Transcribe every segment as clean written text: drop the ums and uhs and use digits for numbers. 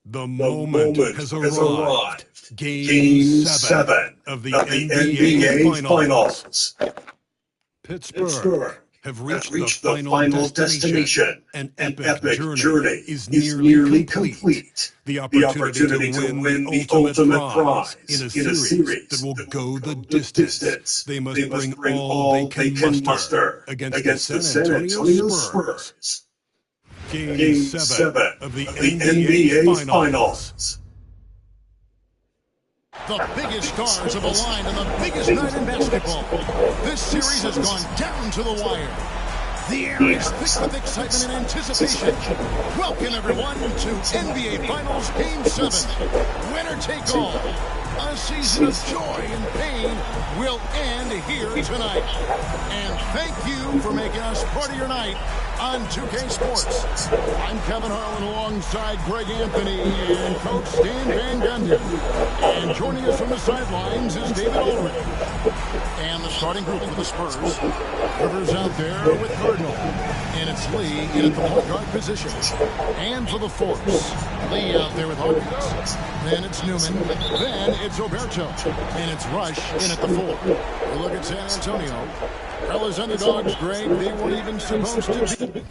The moment has arrived. Game 7 of the NBA Finals. Pittsburgh have reached the final destination. An epic journey is nearly complete. The opportunity to win the ultimate prize in a series that will go the distance. They must bring all they can muster against the San Antonio Spurs. Game 7 of the NBA Finals. The biggest stars have aligned on the biggest night in basketball. This series has gone down to the wire. The air is thick with excitement and anticipation. Welcome, everyone, to NBA Finals Game 7. Winner take all. A season of joy and pain will end here tonight. And thank you for making us part of your night on 2K Sports. I'm Kevin Harlan alongside Greg Anthony and Coach Stan Van Gundy. And joining us from the sidelines is David Aldridge. And the starting group for the Spurs. Rivers out there with Cardinal. And it's Lee in at the point guard position. And for the Force, Lee out there with Hawkins. Then it's Newman. Then it's Oberto. And it's Rush in at the 4. We look at San Antonio. Fellas, underdogs, Greg, they weren't even supposed to be.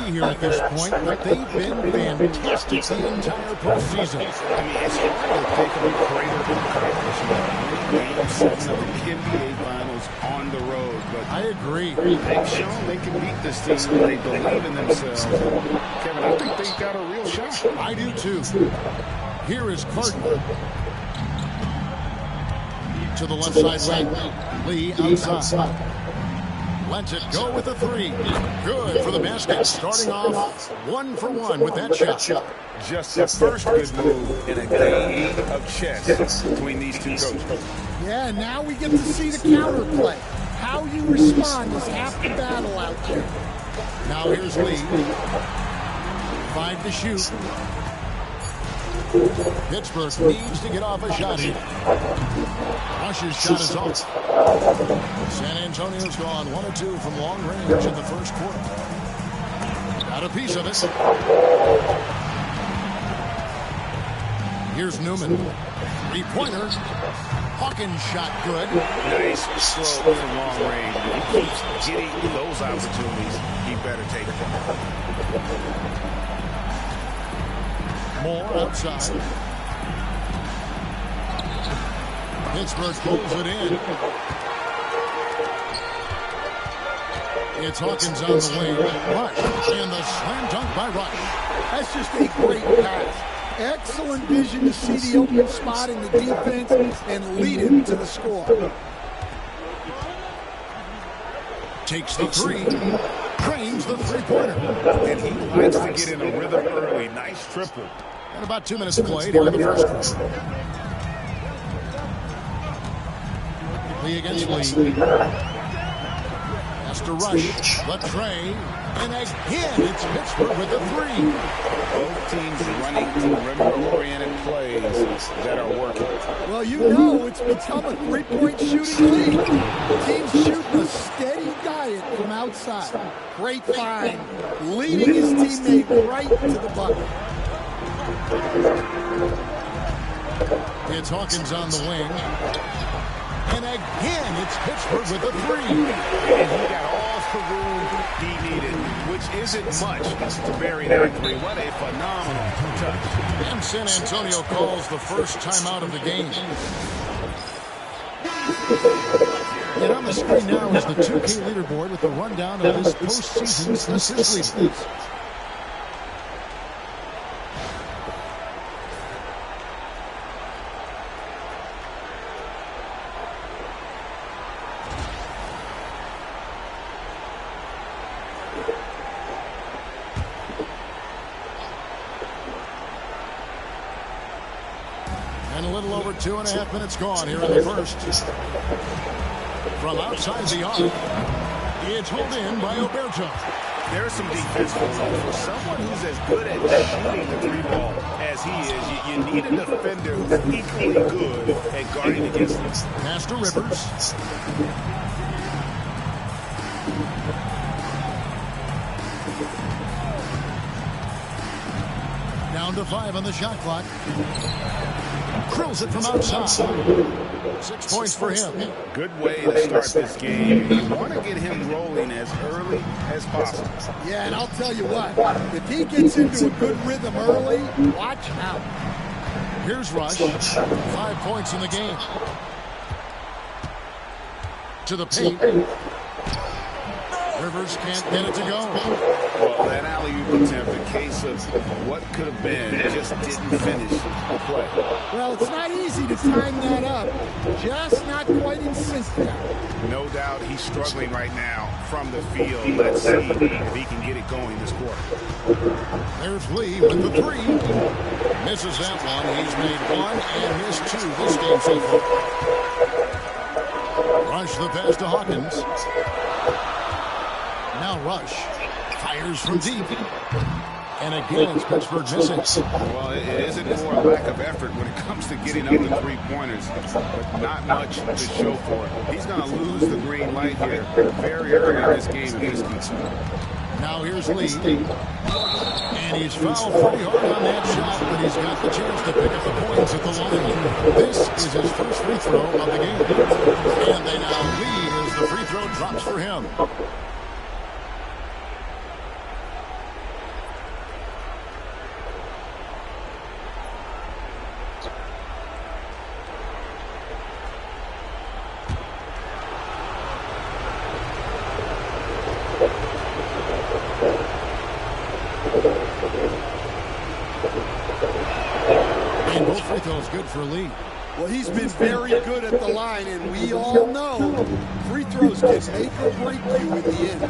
Here at this point, but they've been fantastic the entire postseason. I mean, it's hard to think of a greater accomplishment. Game 7 of the NBA Finals on the road, but I agree. They've shown they can beat this team when they believe in themselves. Kevin, I think they've got a real shot. I do too. Here is Cardinal. To the left side wing. Lee outside. Lets it go with a 3. Good for the basket. Starting off 1 for 1 with that shot. Just the first good move in a game of chess between these two coaches. Yeah, now we get to see the counter play. How you respond is half the battle out there. Now here's Lee. 5 to shoot. Pittsburgh needs to get off a shot here. Rush's shot is off. San Antonio's gone 1 of 2 from long range in the first quarter. Got a piece of it. Here's Newman. 3-pointer. Hawkins shot good. Nice slow from long range. He keeps getting those opportunities. He better take them. More outside. Pittsburgh pulls it in. It's Hawkins on the wing. Rush. And the slam dunk by Rush. That's just a great pass. Excellent vision to see the open spot in the defense and lead him to the score. Takes the 3. Trains the 3-pointer. And he likes to get in a rhythm early. Nice triple. And about 2 minutes played here in the first quarter. Lee against Lee. Has to rush. Latrey. And again, it's Pittsburgh with a 3. Both teams running perimeter-oriented plays that are working. Well, you know it's become a 3-point shooting league. Teams shooting a steady diet from outside. Great find. Leading his teammate right to the bucket. It's Hawkins on the wing. And again, it's Pittsburgh with a 3. And he got all the room he needed, which isn't much to bury that 3. What a phenomenal touch. And San Antonio calls the first timeout of the game. And on the screen now is the 2K leaderboard with the rundown of this postseason's assist leaders. And a little over 2.5 minutes gone here in the first. From outside the arc. It's hauled in by Oberto. There's some defense for someone who's as good at shooting the three ball as he is. You need a defender who's equally good at guarding against him. Pass to Rivers. Down to 5 on the shot clock. Drills it from outside. 6 points for him. Good way to start this game. You want to get him rolling as early as possible. Yeah, and I'll tell you what, if he gets into a good rhythm early, watch out. Here's Rush. 5 points in the game. To the paint. Rivers can't get it to go. Well, that alley-oop attempt, a case of what could have been, just didn't finish the play. Well, it's not easy to time that up. Just not quite in sync now. No doubt he's struggling right now from the field. Let's see if he can get it going this quarter. There's Lee with the 3. Misses that one. He's made 1 and missed 2 this game so far. Rush the pass to Hawkins. Now Rush fires from deep. And again, it's Pittsburgh missing. Well, it isn't for a lack of effort when it comes to getting up the three-pointers, but not much to show for it. He's going to lose the green light here very early in this game if this keeps him. Now here's Lee. And he's fouled pretty hard on that shot, but he's got the chance to pick up the points at the line. This is his first free throw of the game. And they now lead as the free throw drops for him. And both free throws good for Lee. Well, he's been very good at the line, and we all know free throws can make or break you in the end.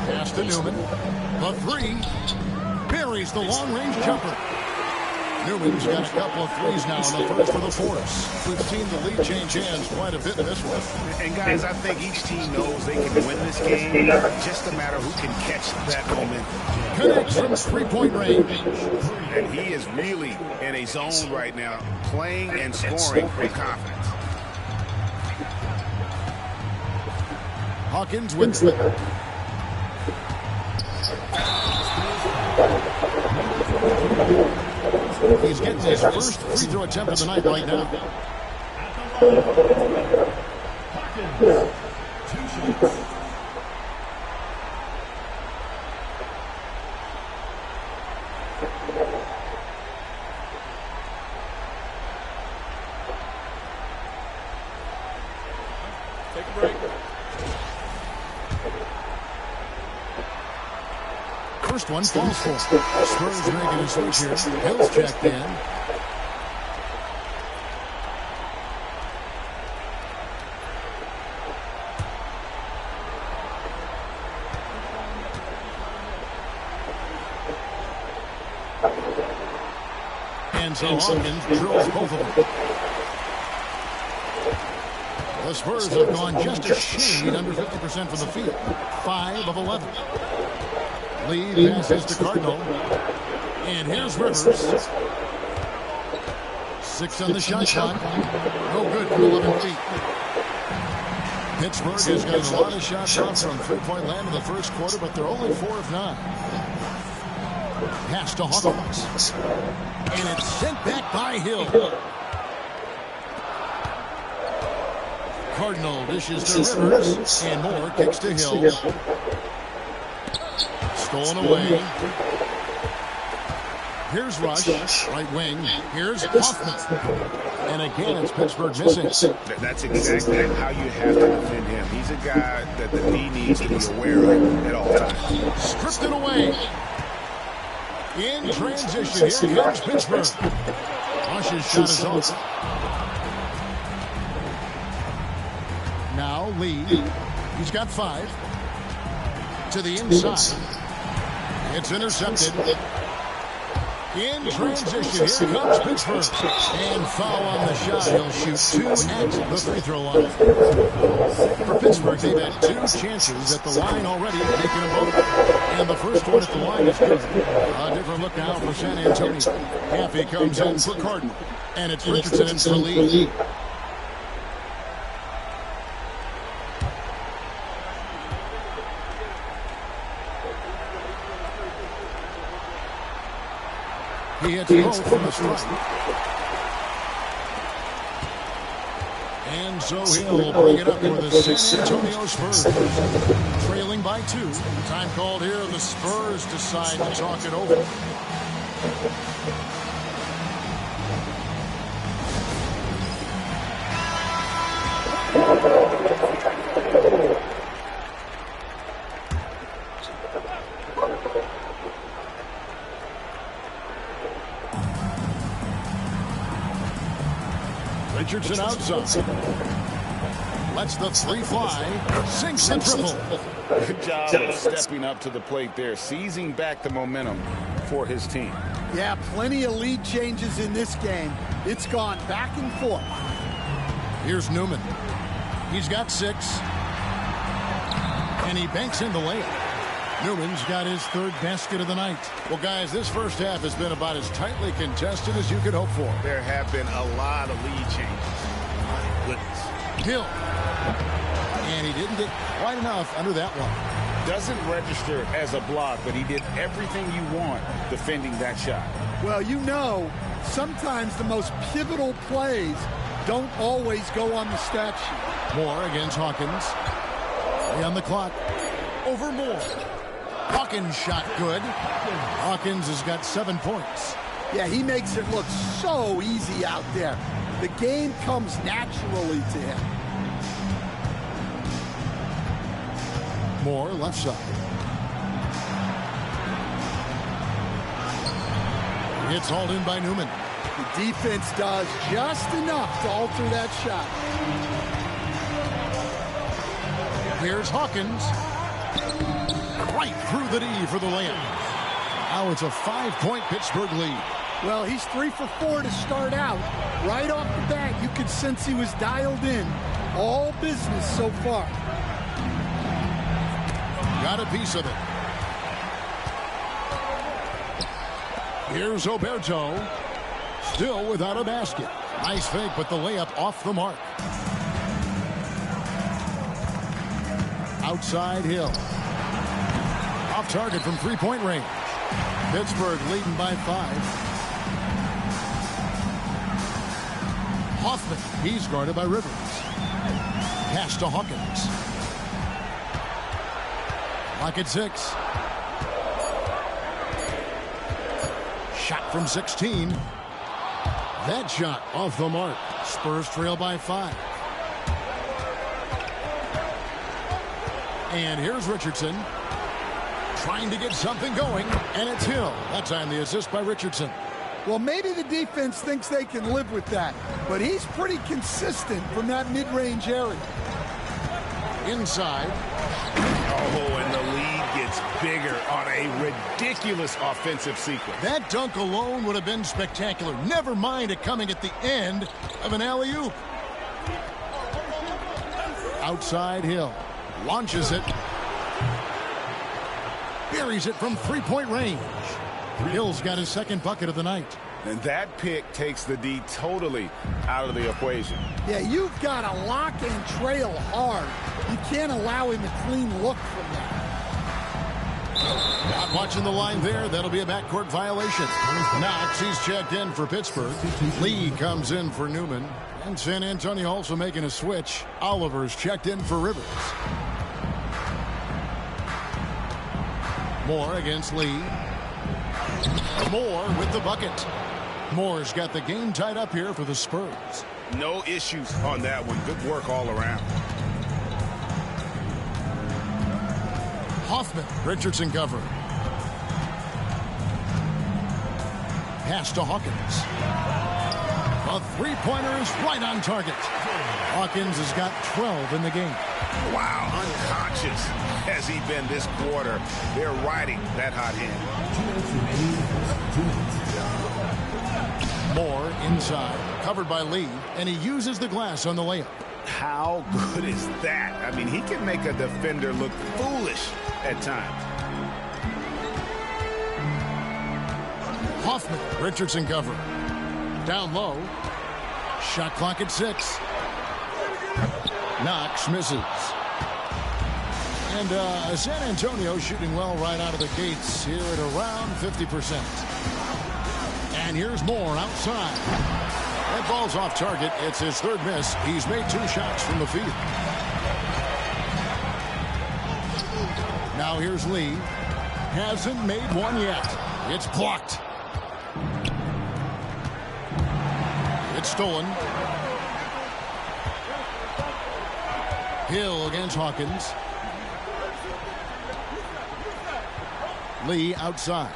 Pass to Newman. The 3. Buries the long-range jumper. Newman's got a couple of threes now in the first for the Force. We've seen the lead change hands quite a bit in this one. And guys, I think each team knows they can win this game. Just a matter who can catch that moment. Connects from three-point range. And he is really in a zone right now, playing and scoring with confidence. Hawkins wins it. He's getting his first free throw attempt of the night right now. Take a break. First one falls for. Spurs making a switch here. Hill's checked in. And so Hawkins drills both of them. The Spurs have gone just a shade under 50% from the field. 5 of 11. Lee passes to Cardinal. And here's Rivers. 6 on the shot clock. No good from 11 feet. Pittsburgh has gotten a lot of shots off from three-point land in the first quarter, but they're only 4 of 9. Pass to Hawkins. And it's sent back by Hill. Cardinal dishes to Rivers. And Moore kicks to Hill. Stolen away. Here's Rush, right wing. Here's Hoffman. And again, it's Pittsburgh missing. That's exactly how you have to defend him. He's a guy that the D needs to be aware of at all times. Stripped it away. In transition, here comes Pittsburgh. Rush's shot is off. Now Lee. He's got 5. To the inside. It's intercepted. In transition, here comes Pittsburgh. And foul on the shot. He'll shoot 2 at the free throw line. For Pittsburgh, they've had 2 chances at the line already, taking them both. And the first one at the line is good. A different look now for San Antonio. Caffey comes in for Carton. And it's Richardson in for Lee. He hits both from the strike. And so he'll bring it up for the San Antonio Spurs. Trailing by 2. Time called here. The Spurs decide to talk it over. Richardson outside. Lets the 3 fly. Sinks the triple. Good job of stepping up to the plate there, seizing back the momentum for his team. Yeah, plenty of lead changes in this game. It's gone back and forth. Here's Newman. He's got 6. And he banks in the layup. Newman's got his 3rd basket of the night. Well, guys, this first half has been about as tightly contested as you could hope for. There have been a lot of lead changes. My goodness. Hill. And he didn't get quite enough under that one. Doesn't register as a block, but he did everything you want defending that shot. Well, you know, sometimes the most pivotal plays don't always go on the stat sheet. Moore against Hawkins. 3 on the clock. Over Moore. Hawkins shot good. Hawkins has got 7 points. Yeah, he makes it look so easy out there. The game comes naturally to him. Moore left side. It's hauled in by Newman. The defense does just enough to alter that shot. Here's Hawkins. Right through the D for the layup. Now it's a 5-point Pittsburgh lead. Well, he's 3 for 4 to start out. Right off the bat, you could sense he was dialed in. All business so far. Got a piece of it. Here's Oberto. Still without a basket. Nice fake, but the layup off the mark. Outside Hill. Off target from 3-point range. Pittsburgh leading by 5. Hoffman, he's guarded by Rivers. Pass to Hawkins. Clock at 6. Shot from 16. That shot off the mark. Spurs trail by 5. And here's Richardson. Trying to get something going, and it's Hill. That time the assist by Richardson. Well, maybe the defense thinks they can live with that, but he's pretty consistent from that mid-range area. Inside. Oh, and the lead gets bigger on a ridiculous offensive sequence. That dunk alone would have been spectacular. Never mind it coming at the end of an alley-oop. Outside Hill. Launches it. Buries it from 3-point range. Hill's got his 2nd bucket of the night. And that pick takes the D totally out of the equation. Yeah, you've got to lock and trail hard. You can't allow him a clean look from that. Not watching the line there. That'll be a backcourt violation. Knox, he's checked in for Pittsburgh. Lee comes in for Newman. And San Antonio also making a switch. Oliver's checked in for Rivers. Moore against Lee. Moore with the bucket. Moore's got the game tied up here for the Spurs. No issues on that one. Good work all around. Hoffman. Richardson cover. Pass to Hawkins. A 3-pointer is right on target. Hawkins has got 12 in the game. Wow, unconscious has he been this quarter. They're riding that hot hand. Moore inside, covered by Lee, and he uses the glass on the layup. How good is that? I mean, he can make a defender look foolish at times. Hoffman, Richardson cover. Down low. Shot clock at 6. Knox misses. And San Antonio shooting well right out of the gates here at around 50%. And here's Moore outside. That ball's off target. It's his third miss. He's made 2 shots from the field. Now here's Lee. Hasn't made one yet. It's blocked. It's stolen. Hill against Hawkins. Lee outside.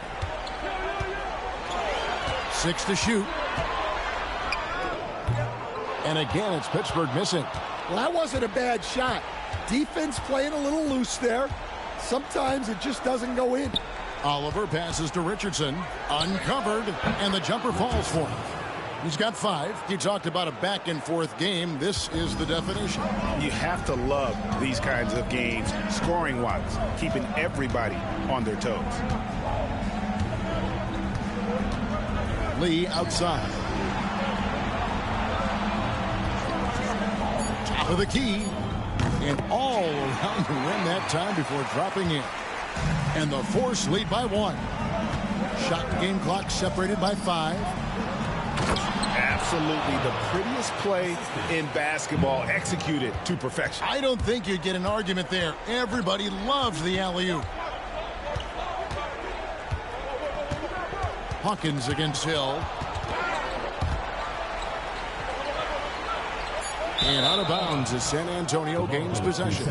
6 to shoot. And again, it's Pittsburgh missing. Well, that wasn't a bad shot. Defense playing a little loose there. Sometimes it just doesn't go in. Oliver passes to Richardson. Uncovered, and the jumper falls for him. He's got 5. You talked about a back-and-forth game. This is the definition. You have to love these kinds of games, scoring-wise, keeping everybody on their toes. Lee outside. Top of the key. And all around the rim that time before dropping in. And the Force lead by 1. Shot and game clock separated by 5. Absolutely the prettiest play in basketball, executed to perfection. I don't think you'd get an argument there. Everybody loves the alley-oop. Hawkins against Hill. And out of bounds as San Antonio gains possession.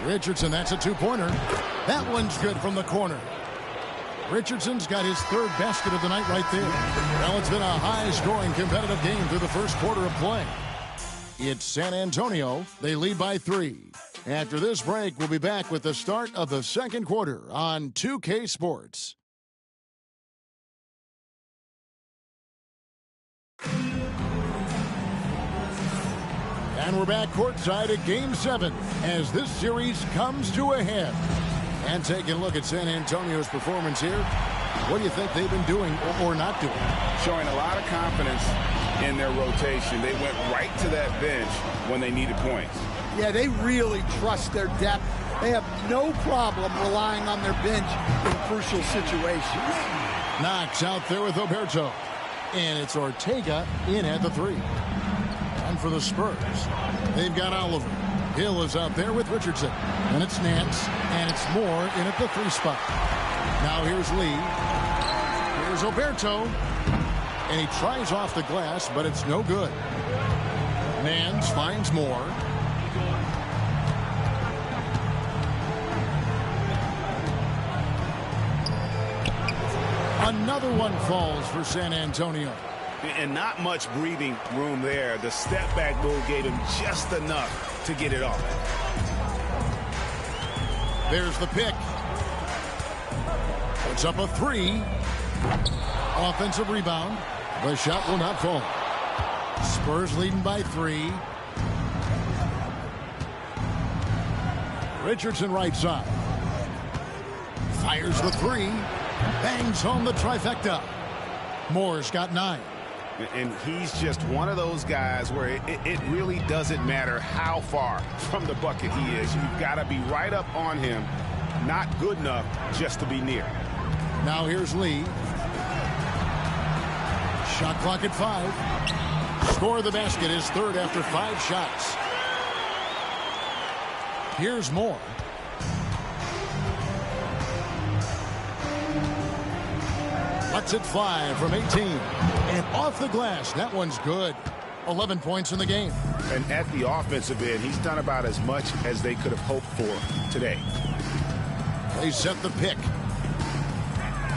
Richardson, that's a 2-pointer. That one's good from the corner. Richardson's got his 3rd basket of the night right there. Well, it's been a high-scoring competitive game through the first quarter of play. It's San Antonio. They lead by 3. After this break, we'll be back with the start of the second quarter on 2K Sports. And we're back courtside at Game 7 as this series comes to a head. And taking a look at San Antonio's performance here, what do you think they've been doing or not doing? Showing a lot of confidence in their rotation. They went right to that bench when they needed points. Yeah, they really trust their depth. They have no problem relying on their bench in crucial situations. Knox out there with Oberto. And it's Ortega in at the 3. And for the Spurs, they've got Oliver. Hill is out there with Richardson. And it's Nance. And it's Moore in at the 3 spot. Now here's Lee. Here's Oberto. And he tries off the glass, but it's no good. Nance finds Moore. Another one falls for San Antonio. And not much breathing room there. The step-back move gave him just enough to get it off. There's the pick. Puts up a 3. Offensive rebound. The shot will not fall. Spurs leading by 3. Richardson right side. Fires the 3. Bangs home the trifecta. Moore's got 9. And he's just one of those guys where it really doesn't matter how far from the bucket he is. You've got to be right up on him. Not good enough just to be near. Now here's Lee. Shot clock at 5. Score the basket is 3rd after 5 shots. Here's Moore. Shots at 5 from 18. And off the glass, that one's good. 11 points in the game. And at the offensive end, he's done about as much as they could have hoped for today. They set the pick.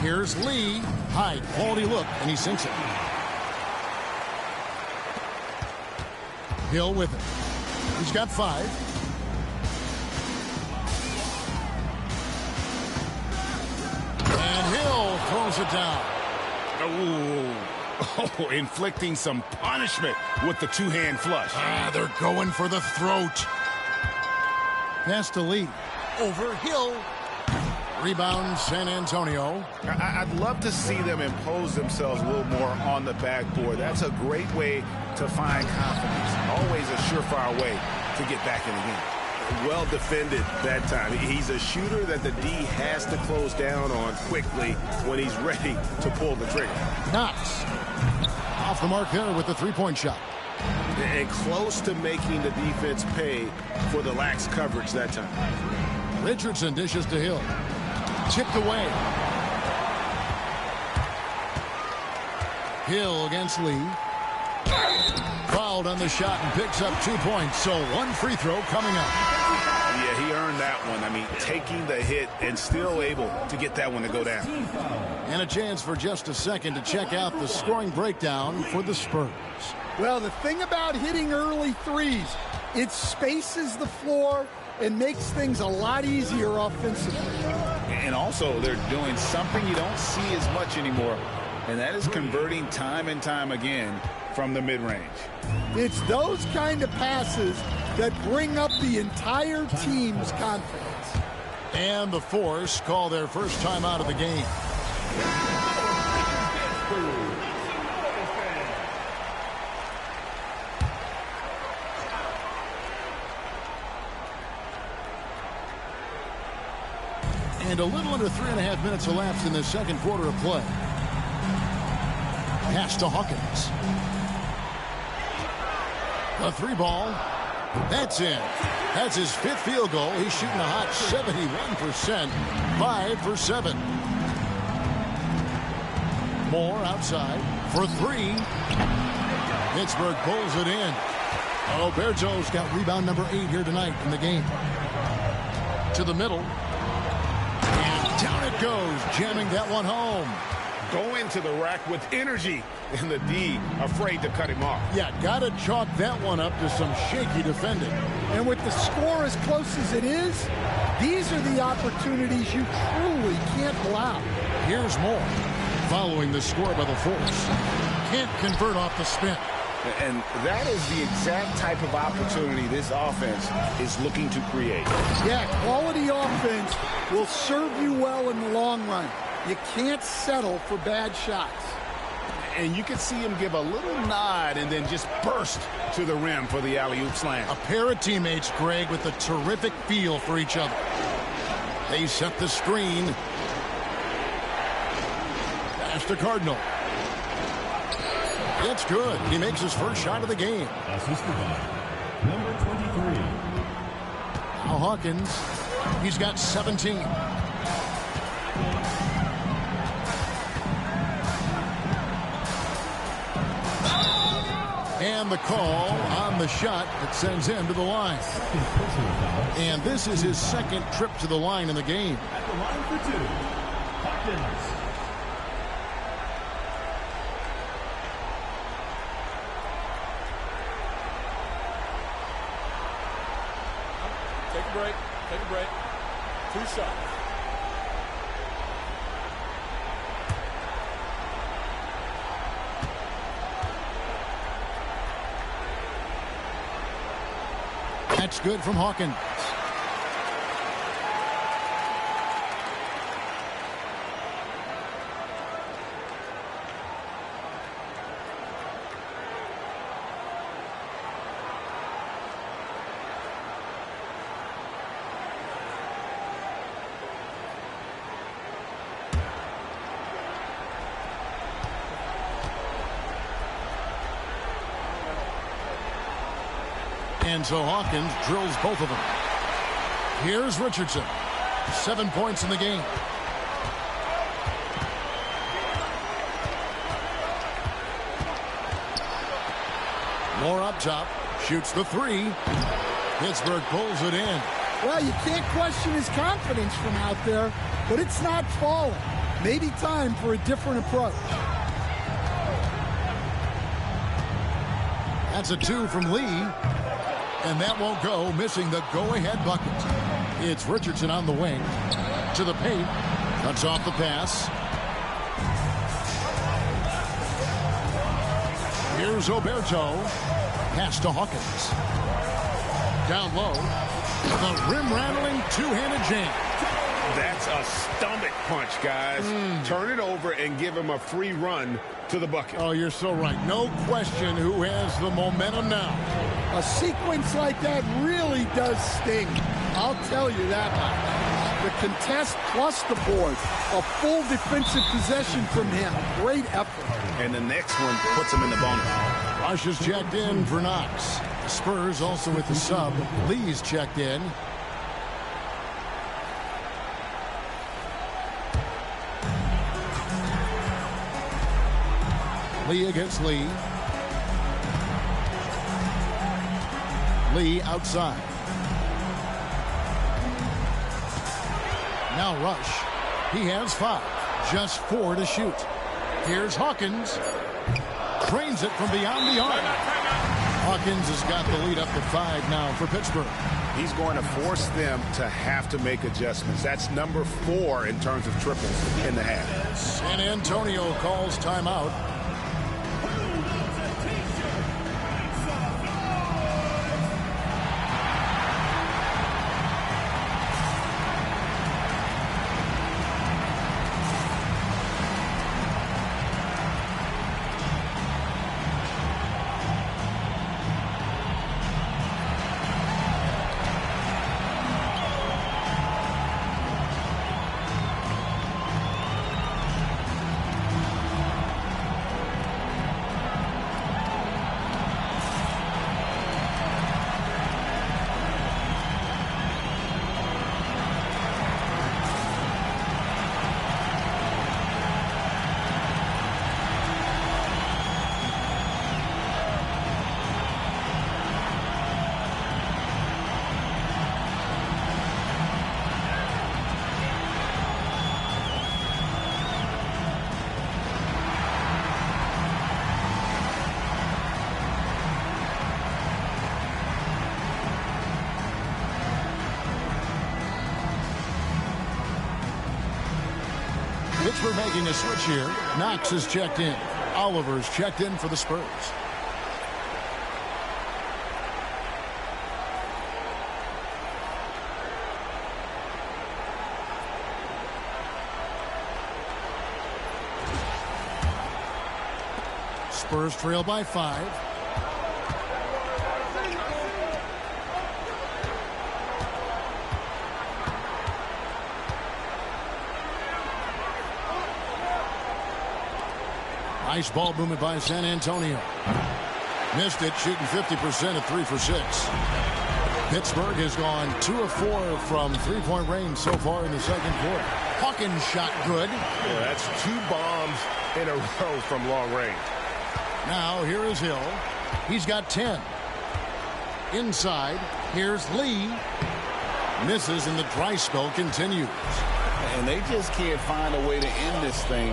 Here's Lee. High quality look, and he sinks it. Hill with it. He's got 5. And Hill throws it down. Oh, inflicting some punishment with the two-hand flush. They're going for the throat. Pass to Lee. Over Hill. Rebound San Antonio. I'd love to see them impose themselves a little more on the backboard. That's a great way to find confidence. Always a surefire way to get back in the game. Well defended that time. He's a shooter that the D has to close down on quickly when he's ready to pull the trigger. Knox off the mark there with the three-point shot. And close to making the defense pay for the lax coverage that time. Richardson dishes to Hill. Chipped away. Hill against Lee. Fouled on the shot and picks up 2 points. So one free throw coming up. Yeah, he earned that one. I mean, taking the hit and still able to get that one to go down. And a chance for just a second to check out the scoring breakdown for the Spurs. Well, the thing about hitting early threes, it spaces the floor and makes things a lot easier offensively. And also, they're doing something you don't see as much anymore, and that is converting time and time again from the mid-range. It's those kind of passes that bring up the entire team's confidence. And the Force call their first time out of the game. And a little under 3.5 minutes elapsed in the second quarter of play. Pass to Hawkins. The three ball. That's in. That's his 5th field goal. He's shooting a hot 71%. 5 for 7. Moore outside for 3. Pittsburgh pulls it in. Alberto's got rebound number 8 here tonight in the game. To the middle. And down it goes, jamming that one home. Going to the rack with energy, and the D afraid to cut him off. Yeah, got to chalk that one up to some shaky defending. And with the score as close as it is, these are the opportunities you truly can't allow. Here's more. Following the score by the Force. Can't convert off the spin. And that is the exact type of opportunity this offense is looking to create. Yeah, quality offense will serve you well in the long run. You can't settle for bad shots. And you can see him give a little nod and then just burst to the rim for the alley-oop slam. A pair of teammates, Greg, with a terrific feel for each other. They set the screen. Pass to Cardinal. It's good. He makes his first shot of the game. Assisted by number 23. Now Hawkins. He's got 17. And the call on the shot that sends him to the line. And this is his second trip to the line in the game. At the line for 2, Hawkins. Take a break. Take a break. 2 shots. That's good from Hawkins. And so Hawkins drills both of them. Here's Richardson. 7 points in the game. More up top. Shoots the three. Pittsburgh pulls it in. Well, you can't question his confidence from out there, but it's not falling. Maybe time for a different approach. That's a 2 from Lee. And that won't go, missing the go-ahead bucket. It's Richardson on the wing. To the paint. Cuts off the pass. Here's Oberto. Pass to Hawkins. Down low. The rim-rattling two-handed jam. That's a stomach punch, guys. Turn it over and give him a free run to the bucket. Oh, you're so right. No question who has the momentum now. A sequence like that really does sting. I'll tell you that much. The contest plus the board. A full defensive possession from him. Great effort. And the next one puts him in the bonus. Rush is checked in for Knox. Spurs also with the sub. Lee's checked in. Lee against Lee. Lee outside. Now Rush. He has 5. Just 4 to shoot. Here's Hawkins. Trains it from beyond the arc. Hawkins has got the lead up to 5 now for Pittsburgh. He's going to force them to have to make adjustments. That's number 4 in terms of triples in the half. San Antonio calls timeout. Pittsburgh making a switch here. Knox is checked in. Oliver's checked in for the Spurs. Spurs trail by 5. Nice ball movement by San Antonio. Missed it, shooting 50% at 3 for 6. Pittsburgh has gone 2 of 4 from three-point range so far in the second quarter. Hawkins shot good. Yeah, that's 2 bombs in a row from long range. Now here is Hill. He's got 10. Inside, here's Lee. Misses and the dry spell continues. And they just can't find a way to end this thing.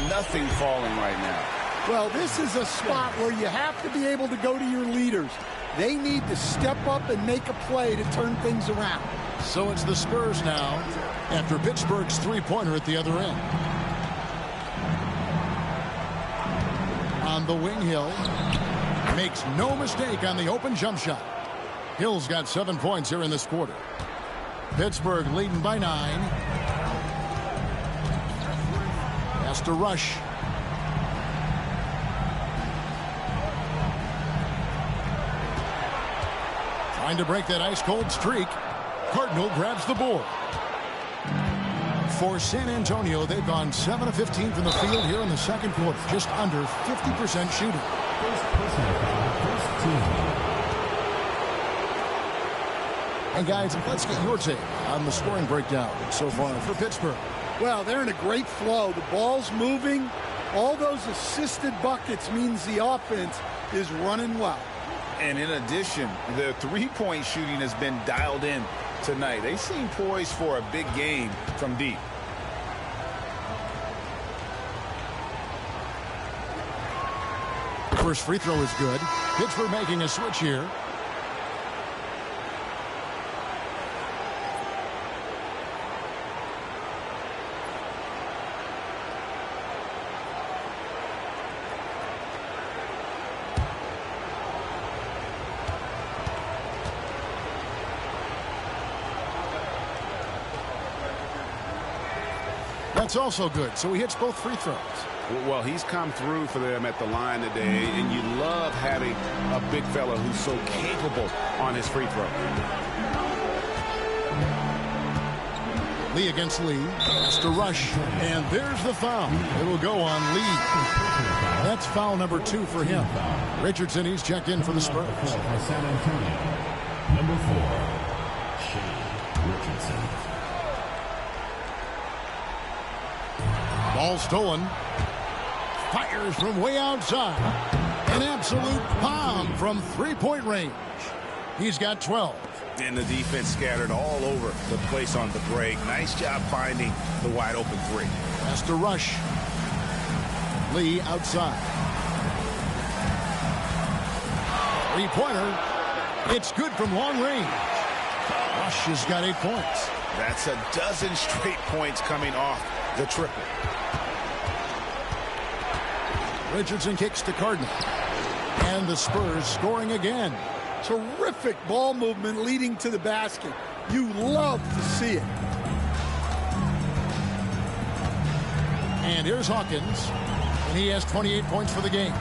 Nothing falling right now. Well, this is a spot where you have to be able to go to your leaders. They need to step up and make a play to turn things around. So it's the Spurs now after Pittsburgh's three-pointer at the other end. On the wing, Hill makes no mistake on the open jump shot. Hill's got 7 points here in this quarter. Pittsburgh leading by 9. Has to Rush. Trying to break that ice-cold streak. Cardinal grabs the board. For San Antonio, they've gone 7 of 15 from the field here in the second quarter. Just under 50% shooting. And guys, let's get your take on the scoring breakdown so far for Pittsburgh. Well, they're in a great flow. The ball's moving. All those assisted buckets means the offense is running well. And in addition, their three-point shooting has been dialed in tonight. They seem poised for a big game from deep. First free throw is good. Pittsburgh making a switch here. That's also good, so he hits both free throws. Well, he's come through for them at the line today, and you love having a big fella who's so capable on his free throw. Lee against Lee. Has to rush, and there's the foul. It'll go on Lee. That's foul number 2 for him. Richardson, he's checked in for the Spurs. For San Antonio, number 4, Shane Richardson. Ball stolen. Fires from way outside. An absolute bomb from three-point range. He's got 12. And the defense scattered all over the place on the break. Nice job finding the wide open three. Has to rush. Lee outside. Three-pointer. It's good from long range. Rush has got 8 points. That's a dozen straight points coming off the triple. Richardson kicks to Cardinal. And the Spurs scoring again. Terrific ball movement leading to the basket. You love to see it. And here's Hawkins. And he has 28 points for the game.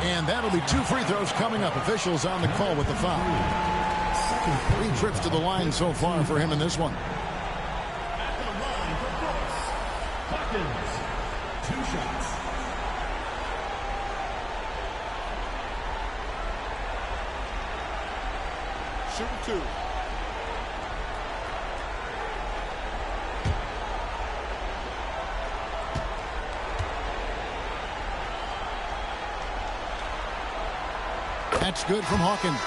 And that'll be 2 free throws coming up. Officials on the call with the foul. 3 trips to the line so far for him in this one. At the line for Brooks. Hawkins. 2 shots. Shooting 2. That's good from Hawkins.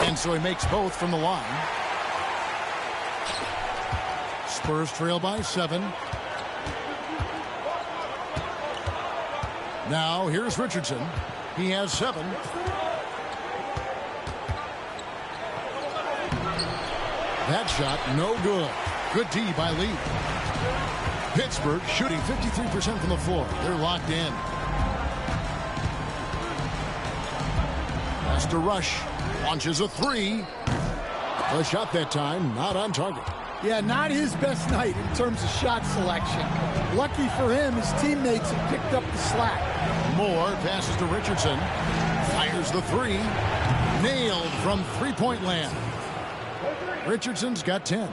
And so he makes both from the line. Spurs trail by 7. Now here's Richardson. He has 7. That shot no good. Good D by Lee. Pittsburgh shooting 53% from the floor. They're locked in. Has to rush. Launches a 3. The shot that time not on target. Yeah, not his best night in terms of shot selection. Lucky for him, his teammates have picked up the slack. Moore passes to Richardson. Fires the 3. Nailed from three-point land. Richardson's got 10.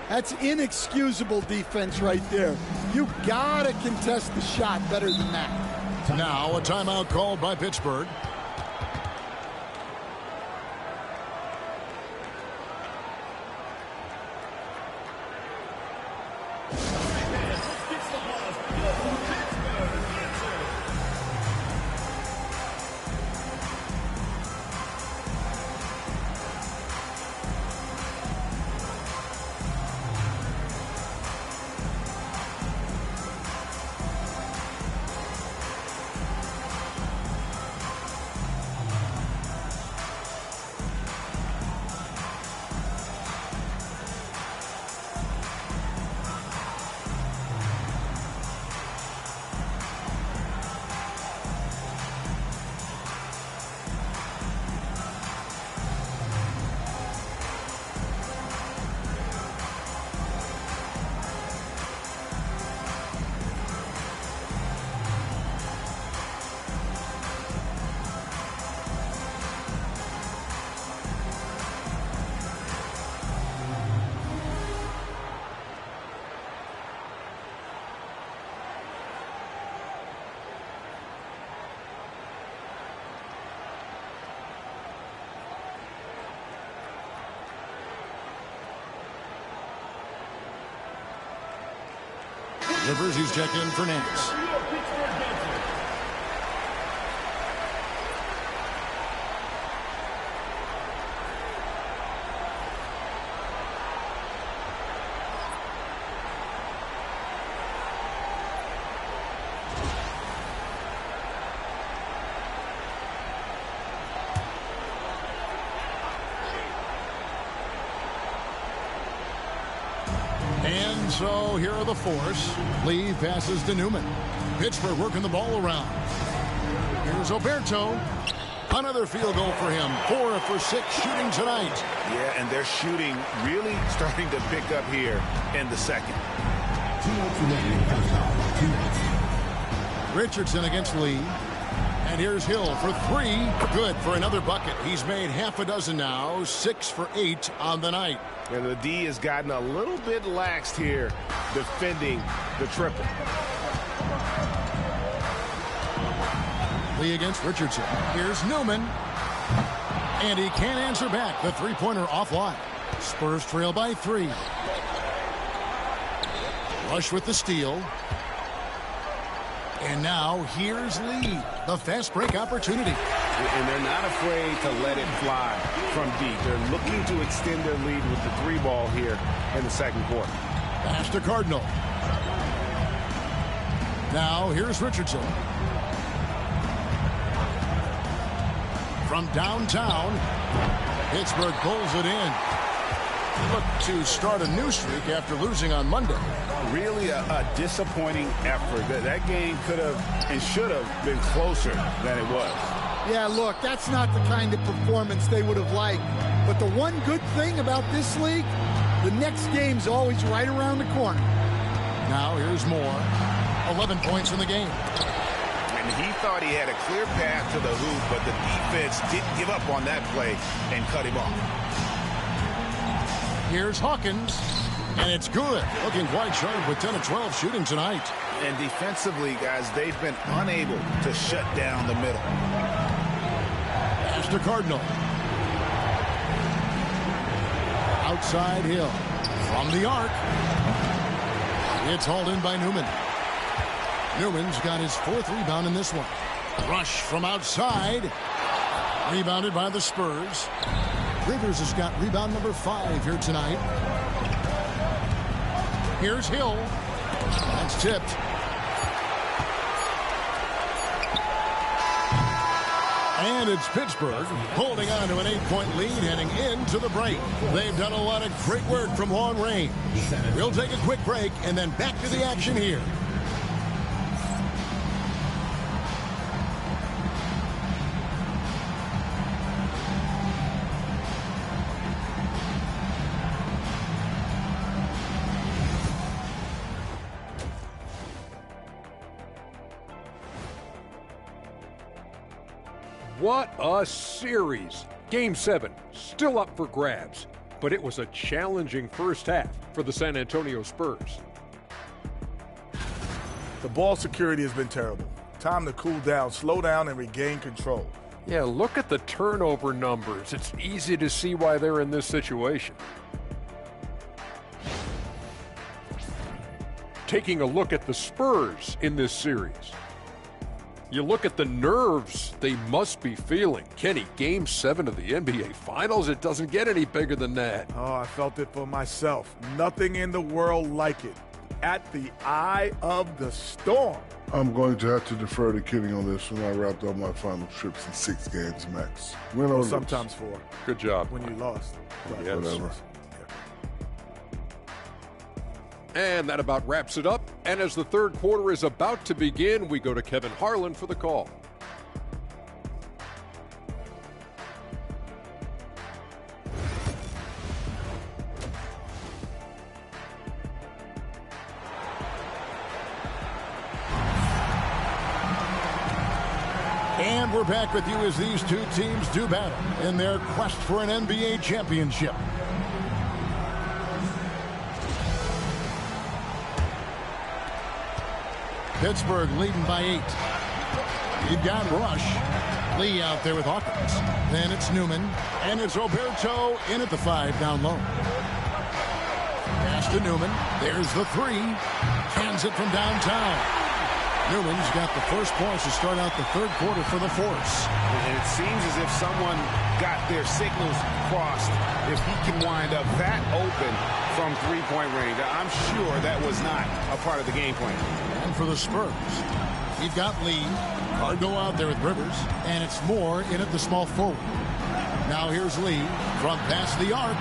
That's inexcusable defense right there. You gotta contest the shot better than that. Now a timeout called by Pittsburgh. Rivers, he's checked in for Nance. And so here are the force. Lee passes to Newman. Pittsburgh working the ball around. Here's Oberto. Another field goal for him. 4 for 6 shooting tonight. Yeah, and their shooting really starting to pick up here in the second. Richardson against Lee. And here's Hill for 3. Good for another bucket. He's made half a dozen now. 6 for 8 on the night. And the D has gotten a little bit laxed here defending the triple. Lee against Richardson. Here's Newman. And he can't answer back. The three-pointer offline. Spurs trail by 3. Rush with the steal. And now here's Lee. The fast break opportunity. And they're not afraid to let it fly from deep. They're looking to extend their lead with the 3-ball here in the second quarter. Pass to Cardinal. Now here's Richardson. From downtown, Pittsburgh pulls it in. Look to start a new streak after losing on Monday. Really a disappointing effort. That game could have and should have been closer than it was. Yeah, look, that's not the kind of performance they would have liked. But the one good thing about this league, the next game's always right around the corner. Now here's Moore. 11 points in the game. And he thought he had a clear path to the hoop, but the defense didn't give up on that play and cut him off. Here's Hawkins. And it's good. Looking quite sharp with 10 of 12 shooting tonight. And defensively, guys, they've been unable to shut down the middle. Pass to Cardinal. Outside Hill. From the arc. It's hauled in by Newman. Newman's got his 4th rebound in this one. Rush from outside. Rebounded by the Spurs. Rivers has got rebound number 5 here tonight. Here's Hill. That's tipped. And it's Pittsburgh holding on to an 8-point lead heading into the break. They've done a lot of great work from long range. We'll take a quick break and then back to the action here. What a series! Game 7, still up for grabs, but it was a challenging first half for the San Antonio Spurs. The ball security has been terrible. Time to cool down, slow down, and regain control. Yeah, look at the turnover numbers. It's easy to see why they're in this situation. Taking a look at the Spurs in this series. You look at the nerves they must be feeling. Kenny, Game 7 of the NBA Finals, it doesn't get any bigger than that. Oh, I felt it for myself. Nothing in the world like it. At the eye of the storm. I'm going to have to defer to Kenny on this when I wrapped up my final trips in 6 games max. Win or lose. Sometimes 4. Good job. When you lost. But Yes. Whatever. And that about wraps it up. And as the third quarter is about to begin, we go to Kevin Harlan for the call. And we're back with you as these two teams do battle in their quest for an NBA championship. Pittsburgh leading by 8. You've got Rush. Lee out there with Hawkins. Then it's Newman. And it's Oberto in at the 5 down low. Pitch to Newman. There's the three. Cans it from downtown. Newman's got the first points to start out the third quarter for the Force. And it seems as if someone got their signals crossed. If he can wind up that open from three-point range, I'm sure that was not a part of the game plan. And for the Spurs, we've got Lee. Cargo out there with Rivers. And it's Moore in at the small forward. Now here's Lee from past the arc.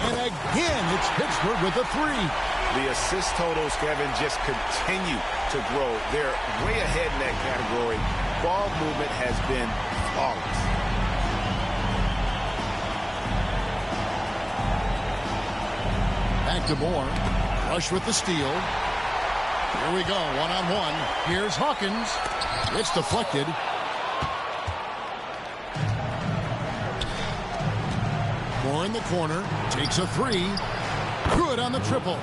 And again, it's Pittsburgh with a three. The assist totals, Kevin, just continue to grow. They're way ahead in that category. Ball movement has been flawless. Back to Moore. Rush with the steal. Here we go, one-on-one. Here's Hawkins. It's deflected. Moore in the corner. Takes a three. Good on the triple.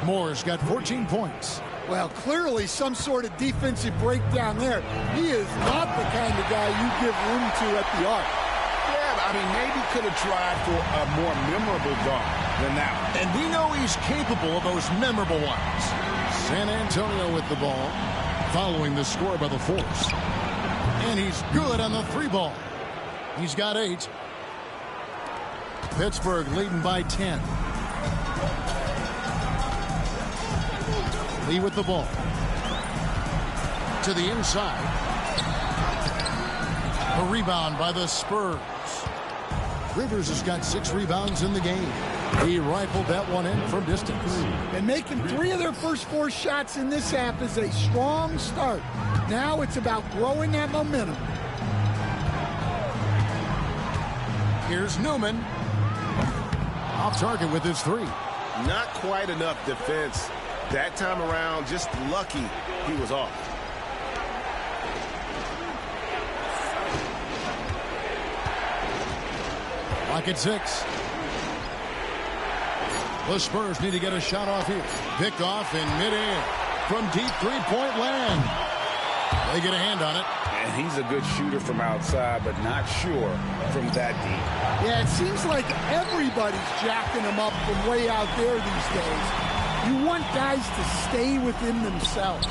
Moore's got 14 points. Well, clearly some sort of defensive breakdown there. He is not the kind of guy you give room to at the arc. Yeah, I mean, maybe could have tried for a more memorable dunk than that one. And we know he's capable of those memorable ones. San Antonio with the ball, following the score by the Force. And he's good on the three ball. He's got 8. Pittsburgh leading by 10. Lee with the ball. To the inside. A rebound by the Spurs. Rivers has got 6 rebounds in the game. He rifled that one in from distance. And making 3 of their first 4 shots in this half is a strong start. Now it's about growing that momentum. Here's Newman. Off target with his 3. Not quite enough defense. That time around, just lucky he was off. Clock at 6. The Spurs need to get a shot off here. Picked off in midair from deep three-point land. They get a hand on it. And he's a good shooter from outside, but not sure from that deep. Yeah, it seems like everybody's jacking him up from way out there these days. You want guys to stay within themselves.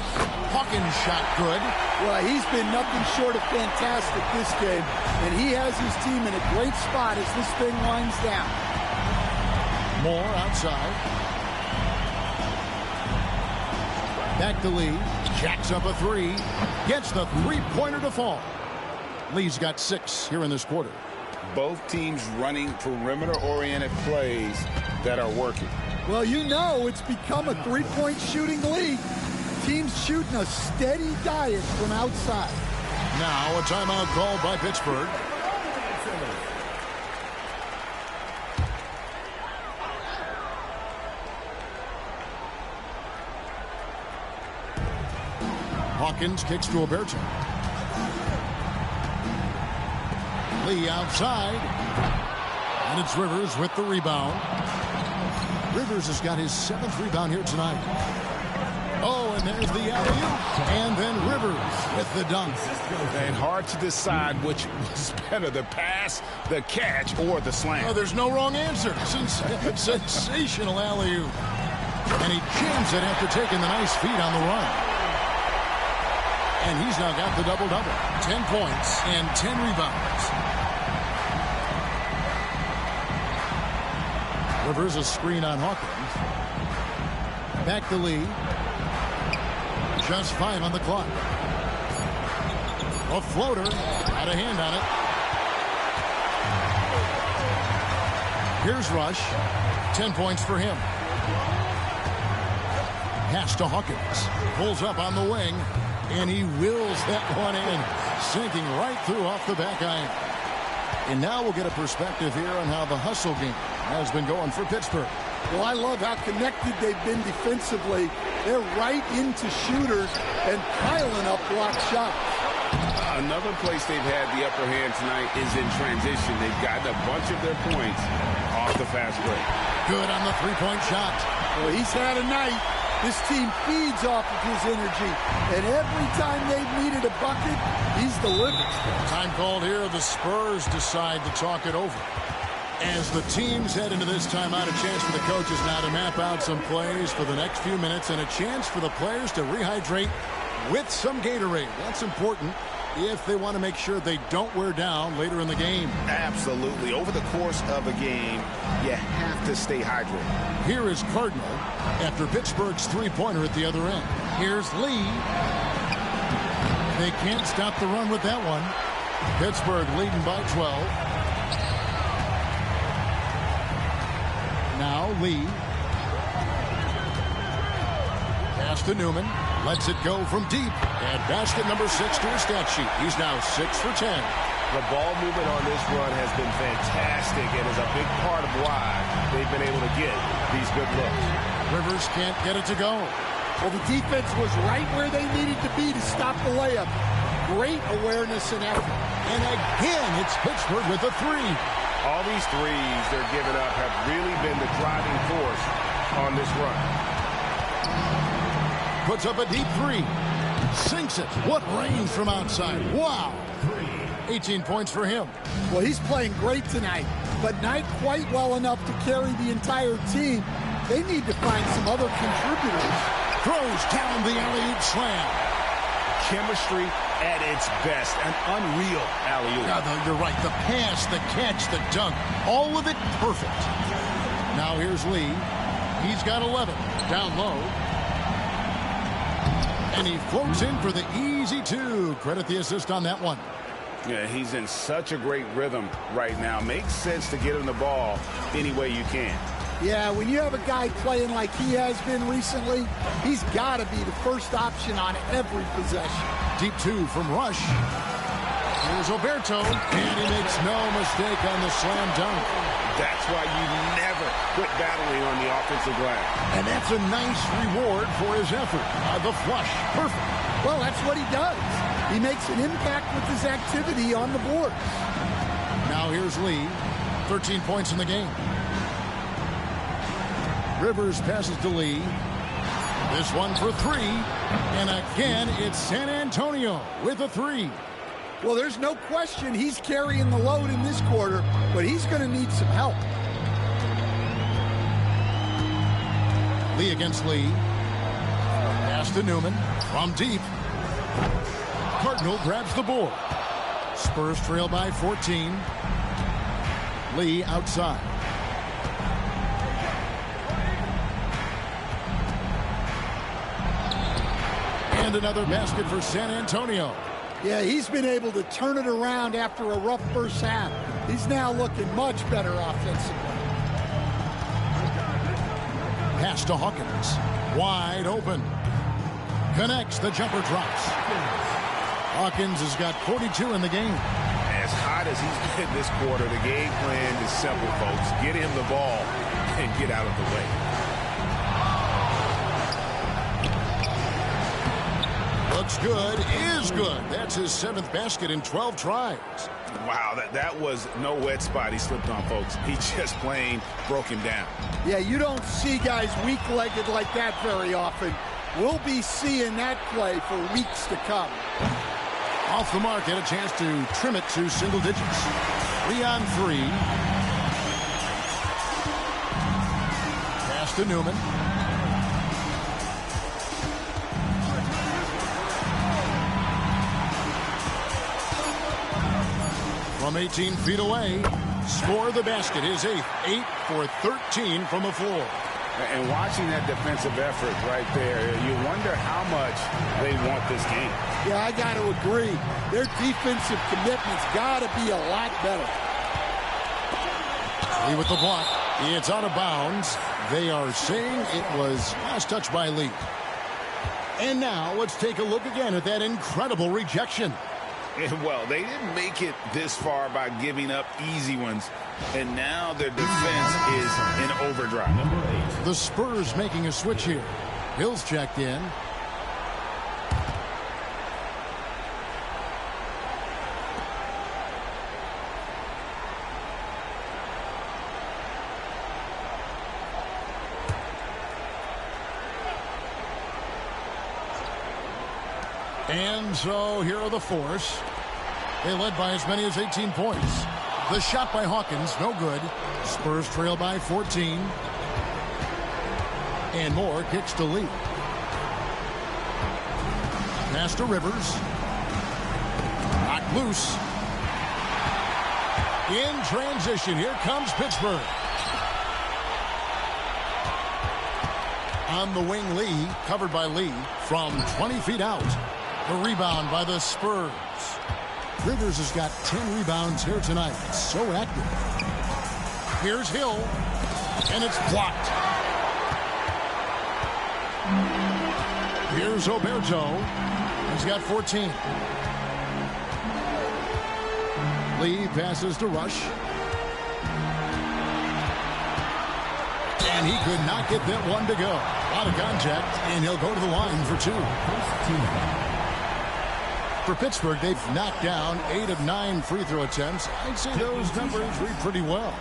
Hawkins shot good. Well, he's been nothing short of fantastic this game, and he has his team in a great spot as this thing winds down. Moore outside. Back to Lee. Jacks up a 3. Gets the three-pointer to fall. Lee's got 6 here in this quarter. Both teams running perimeter-oriented plays that are working. Well, you know it's become a three-point shooting league. Teams shooting a steady diet from outside. Now a timeout called by Pittsburgh. Hawkins kicks to Oberto. Lee outside. And it's Rivers with the rebound. Rivers has got his 7th rebound here tonight. Oh, and there's the alley-oop. And then Rivers with the dunk. And hard to decide which was better, the pass, the catch, or the slam. Oh, there's no wrong answer. Sensational alley-oop. And he jams it after taking the nice feed on the run. And he's now got the double-double. 10 points and 10 rebounds. Rivers a screen on Hawkins. Back to Lee. Just 5 on the clock. A floater. Had a hand on it. Here's Rush. 10 points for him. Pass to Hawkins. Pulls up on the wing. And he wills that one in. Sinking right through off the back iron. And now we'll get a perspective here on how the hustle game has been going for Pittsburgh. Well, I love how connected they've been defensively. They're right into shooters and piling up block shots. Another place they've had the upper hand tonight is in transition. They've gotten a bunch of their points off the fast break. Good on the three-point shot. Well, he's had a night. This team feeds off of his energy. And every time they've needed a bucket, he's delivered. Time called here. The Spurs decide to talk it over. As the teams head into this timeout, a chance for the coaches now to map out some plays for the next few minutes and a chance for the players to rehydrate with some Gatorade. That's important if they want to make sure they don't wear down later in the game. Absolutely. Over the course of a game, you have to stay hydrated. Here is Cardinal after Pittsburgh's three-pointer at the other end. Here's Lee. They can't stop the run with that one. Pittsburgh leading by 12. Now Lee. Pass to Newman. Lets it go from deep. And basket number 6 to his stat sheet. He's now 6 for 10. The ball movement on this run has been fantastic and is a big part of why they've been able to get these good looks. Rivers can't get it to go. Well, the defense was right where they needed to be to stop the layup. Great awareness and effort. And again, it's Pittsburgh with a three. All these threes they're giving up have really been the driving force on this run. Puts up a deep three. Sinks it. What range from outside. Wow. 18 points for him. Well, he's playing great tonight, but not quite well enough to carry the entire team. They need to find some other contributors. Throws down the alley-oop slam. Chemistry at its best. An unreal alley-oop. Yeah, you're right. The pass, the catch, the dunk. All of it perfect. Now here's Lee. He's got 11. Down low. And he floats in for the easy two. Credit the assist on that one. Yeah, he's in such a great rhythm right now. Makes sense to get him the ball any way you can. Yeah, when you have a guy playing like he has been recently, he's got to be the first option on every possession. Deep two from Rush. Here's Oberto, and he makes no mistake on the slam dunk. That's why you never quit battling on the offensive glass. And that's a nice reward for his effort. The flush, perfect. Well, that's what he does. He makes an impact with his activity on the boards. Now here's Lee, 13 points in the game. Rivers passes to Lee. This one for three. And again, it's San Antonio with a three. Well, there's no question he's carrying the load in this quarter, but he's going to need some help. Lee against Lee. Pass to Newman from deep. Cardinal grabs the board. Spurs trail by 14. Lee outside. And another basket for San Antonio. Yeah, he's been able to turn it around after a rough first half. He's now looking much better offensively. Pass to Hawkins. Wide open. Connects. The jumper drops. Hawkins has got 42 in the game. As hot as he's been this quarter, the game plan is simple, folks. Get him the ball and get out of the way. Looks good, is good. That's his 7th basket in 12 tries. Wow, that was no wet spot he slipped on, folks. He just plain broke him down. Yeah, you don't see guys weak-legged like that very often. We'll be seeing that play for weeks to come. Off the mark, had a chance to trim it to single digits. 3 on 3. Pass to Newman. From 18 feet away, score the basket. His 8th, 8 for 13 from the floor. And watching that defensive effort right there, you wonder how much they want this game. Yeah, I got to agree. Their defensive commitment's got to be a lot better. Lee with the block. It's out of bounds. They are saying it was last touch by Lee. And now let's take a look again at that incredible rejection. Well, they didn't make it this far by giving up easy ones, and now their defense is in overdrive. The Spurs making a switch here. Hill's checked in. And so here are the Force. They led by as many as 18 points. The shot by Hawkins, no good. Spurs trail by 14. And Moore kicks to Lee. Pass to Rivers. Knocked loose. In transition, here comes Pittsburgh. On the wing, Lee, covered by Lee from 20 feet out. The rebound by the Spurs. Rivers has got 10 rebounds here tonight. So active. Here's Hill, and it's blocked. Here's Oberto. He's got 14. Lee passes to Rush. And he could not get that one to go. A lot of contact, and he'll go to the line for 2. For Pittsburgh, they've knocked down 8 of 9 free throw attempts. I'd say those numbers read pretty well.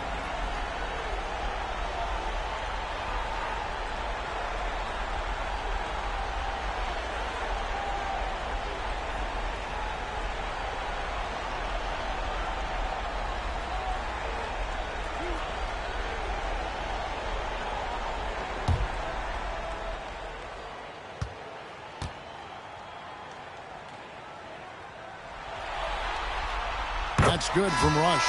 That's good from Rush.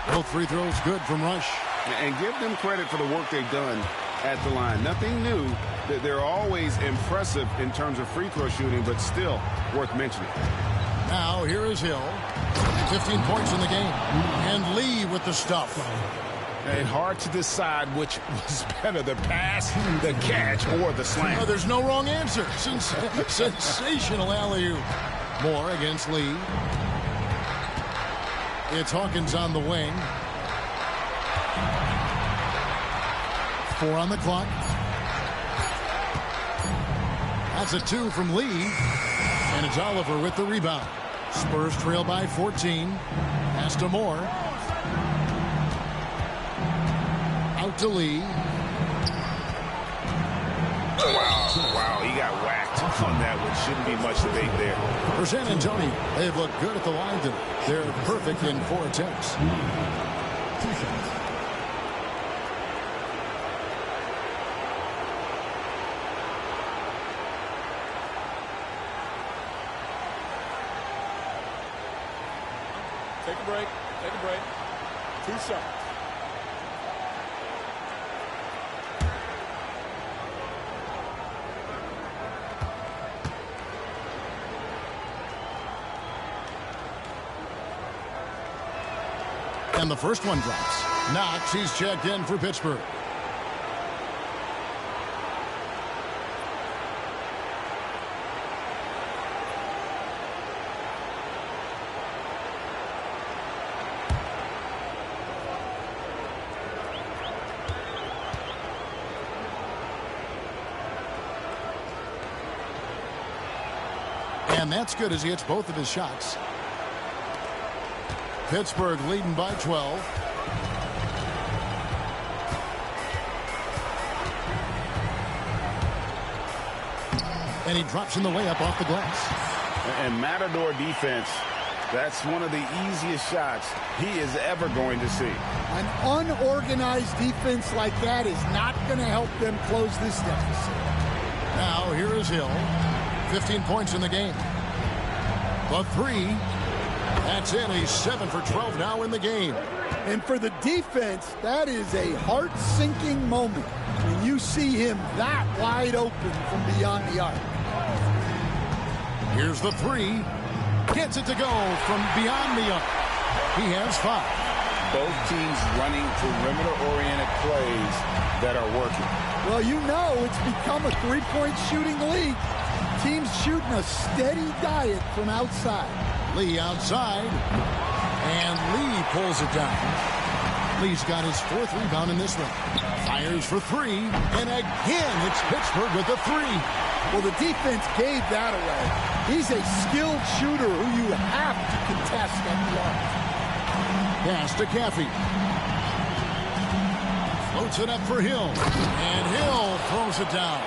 Both free throws good from Rush. And give them credit for the work they've done at the line. Nothing new. They're always impressive in terms of free throw shooting, but still worth mentioning. Now here is Hill. 15 points in the game. And Lee with the stuff. And hard to decide which was better, the pass, the catch, or the slam. Oh, there's no wrong answer. Sensational alley-oop. Moore against Lee. It's Hawkins on the wing. 4 on the clock. That's a 2 from Lee. And it's Oliver with the rebound. Spurs trail by 14. Pass to Moore. Out to Lee. Wow, he got whacked on that one. Shouldn't be much debate there. For San Antonio, they've looked good at the line today. They're perfect in 4 attempts. 2 shots. Take a break. Take a break. 2 shots. And the first one drops. Knox, he's checked in for Pittsburgh. And that's good as he hits both of his shots. Pittsburgh leading by 12. And he drops in the layup off the glass. And Matador defense, that's one of the easiest shots he is ever going to see. An unorganized defense like that is not going to help them close this deficit. Now here is Hill. 15 points in the game. The 3. That's it. He's 7 for 12 now in the game. And for the defense, that is a heart-sinking moment when you see him that wide open from beyond the arc. Here's the 3. Gets it to go from beyond the arc. He has 5. Both teams running perimeter-oriented plays that are working. Well, you know it's become a three-point shooting league. Teams shooting a steady diet from outside. Lee outside, and Lee pulls it down. Lee's got his 4th rebound in this one. Fires for 3, and again it's Pittsburgh with the 3. Well, the defense gave that away. He's a skilled shooter who you have to contest at the arc. Pass to Caffey. Floats it up for Hill. And Hill throws it down.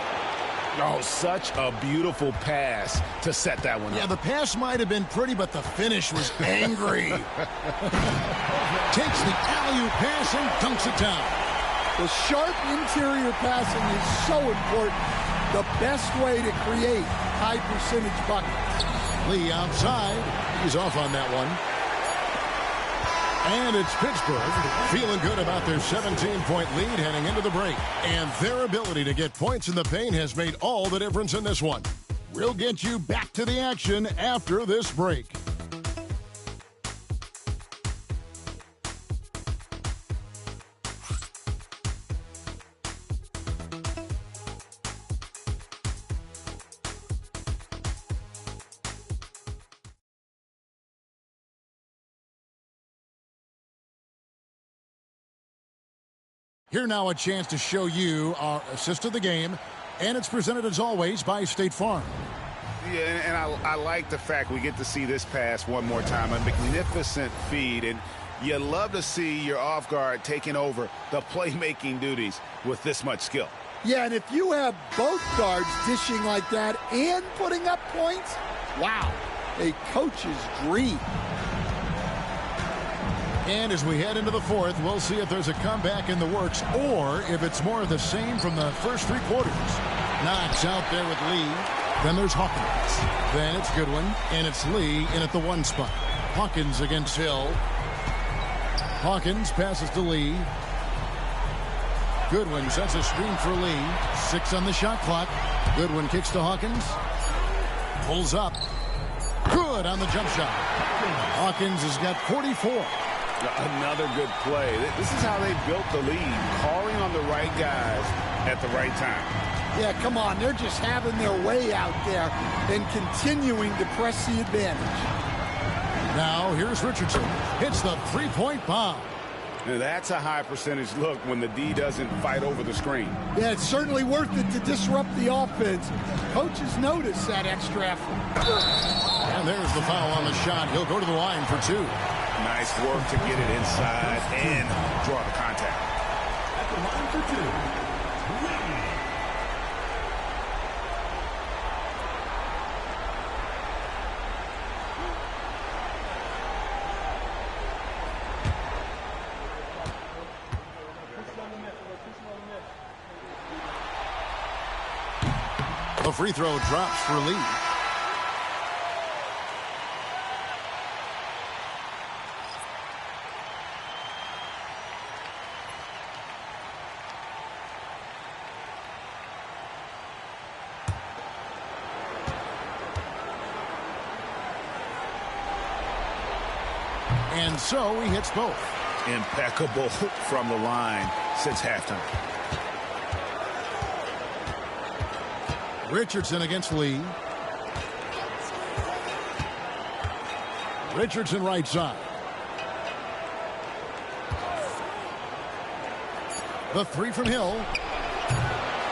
Oh, such a beautiful pass to set that one up. Yeah, the pass might have been pretty, but the finish was angry. Takes the alley-oop pass and dunks it down. The sharp interior passing is so important. The best way to create high-percentage buckets. Lee outside. He's off on that one. And it's Pittsburgh feeling good about their 17-point lead heading into the break. And their ability to get points in the paint has made all the difference in this one. We'll get you back to the action after this break. Here now a chance to show you our assist of the game, and it's presented as always by State Farm. Yeah, and I like the fact we get to see this pass one more time. A magnificent feed, and you love to see your off guard taking over the playmaking duties with this much skill. Yeah, and if you have both guards dishing like that and putting up points, wow, a coach's dream. And as we head into the fourth, we'll see if there's a comeback in the works or if it's more of the same from the first three quarters. Knox out there with Lee. Then there's Hawkins. Then it's Goodwin, and it's Lee in at the one spot. Hawkins against Hill. Hawkins passes to Lee. Goodwin sets a screen for Lee. 6 on the shot clock. Goodwin kicks to Hawkins. Pulls up. Good on the jump shot. Hawkins has got 44. Another good play. This is how they built the lead, calling on the right guys at the right time. Yeah, come on. They're just having their way out there and continuing to press the advantage. Now, here's Richardson. Hits the three-point bomb. Now, that's a high percentage look when the D doesn't fight over the screen. Yeah, it's certainly worth it to disrupt the offense. Coaches notice that extra effort. And there's the foul on the shot. He'll go to the line for 2. Nice work to get it inside and draw the contact. At the line for 2, Lee. The free throw drops for Lee. And so he hits both. Impeccable from the line since halftime. Richardson against Lee. Richardson right side. The three from Hill.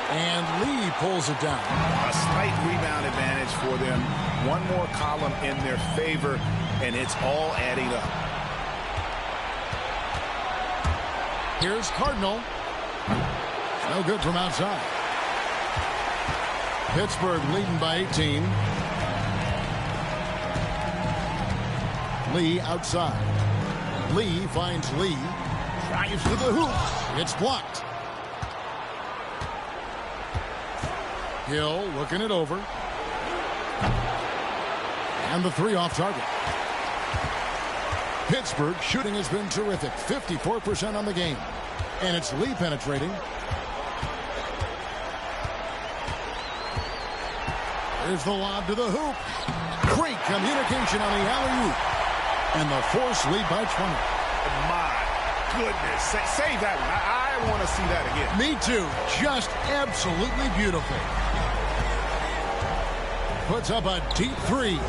And Lee pulls it down. A slight rebound advantage for them. One more column in their favor, and it's all adding up. Here's Cardinal. No good from outside. Pittsburgh leading by 18. Lee outside. Lee finds Lee. Drives to the hoop. It's blocked. Hill looking it over. And the three off target. Pittsburgh shooting has been terrific. 54% on the game. And it's Lee penetrating. There's the lob to the hoop. Great communication on the alley-oop. And the Force lead by 20. My goodness. Save that one. I want to see that again. Me too. Just absolutely beautiful. Puts up a deep three.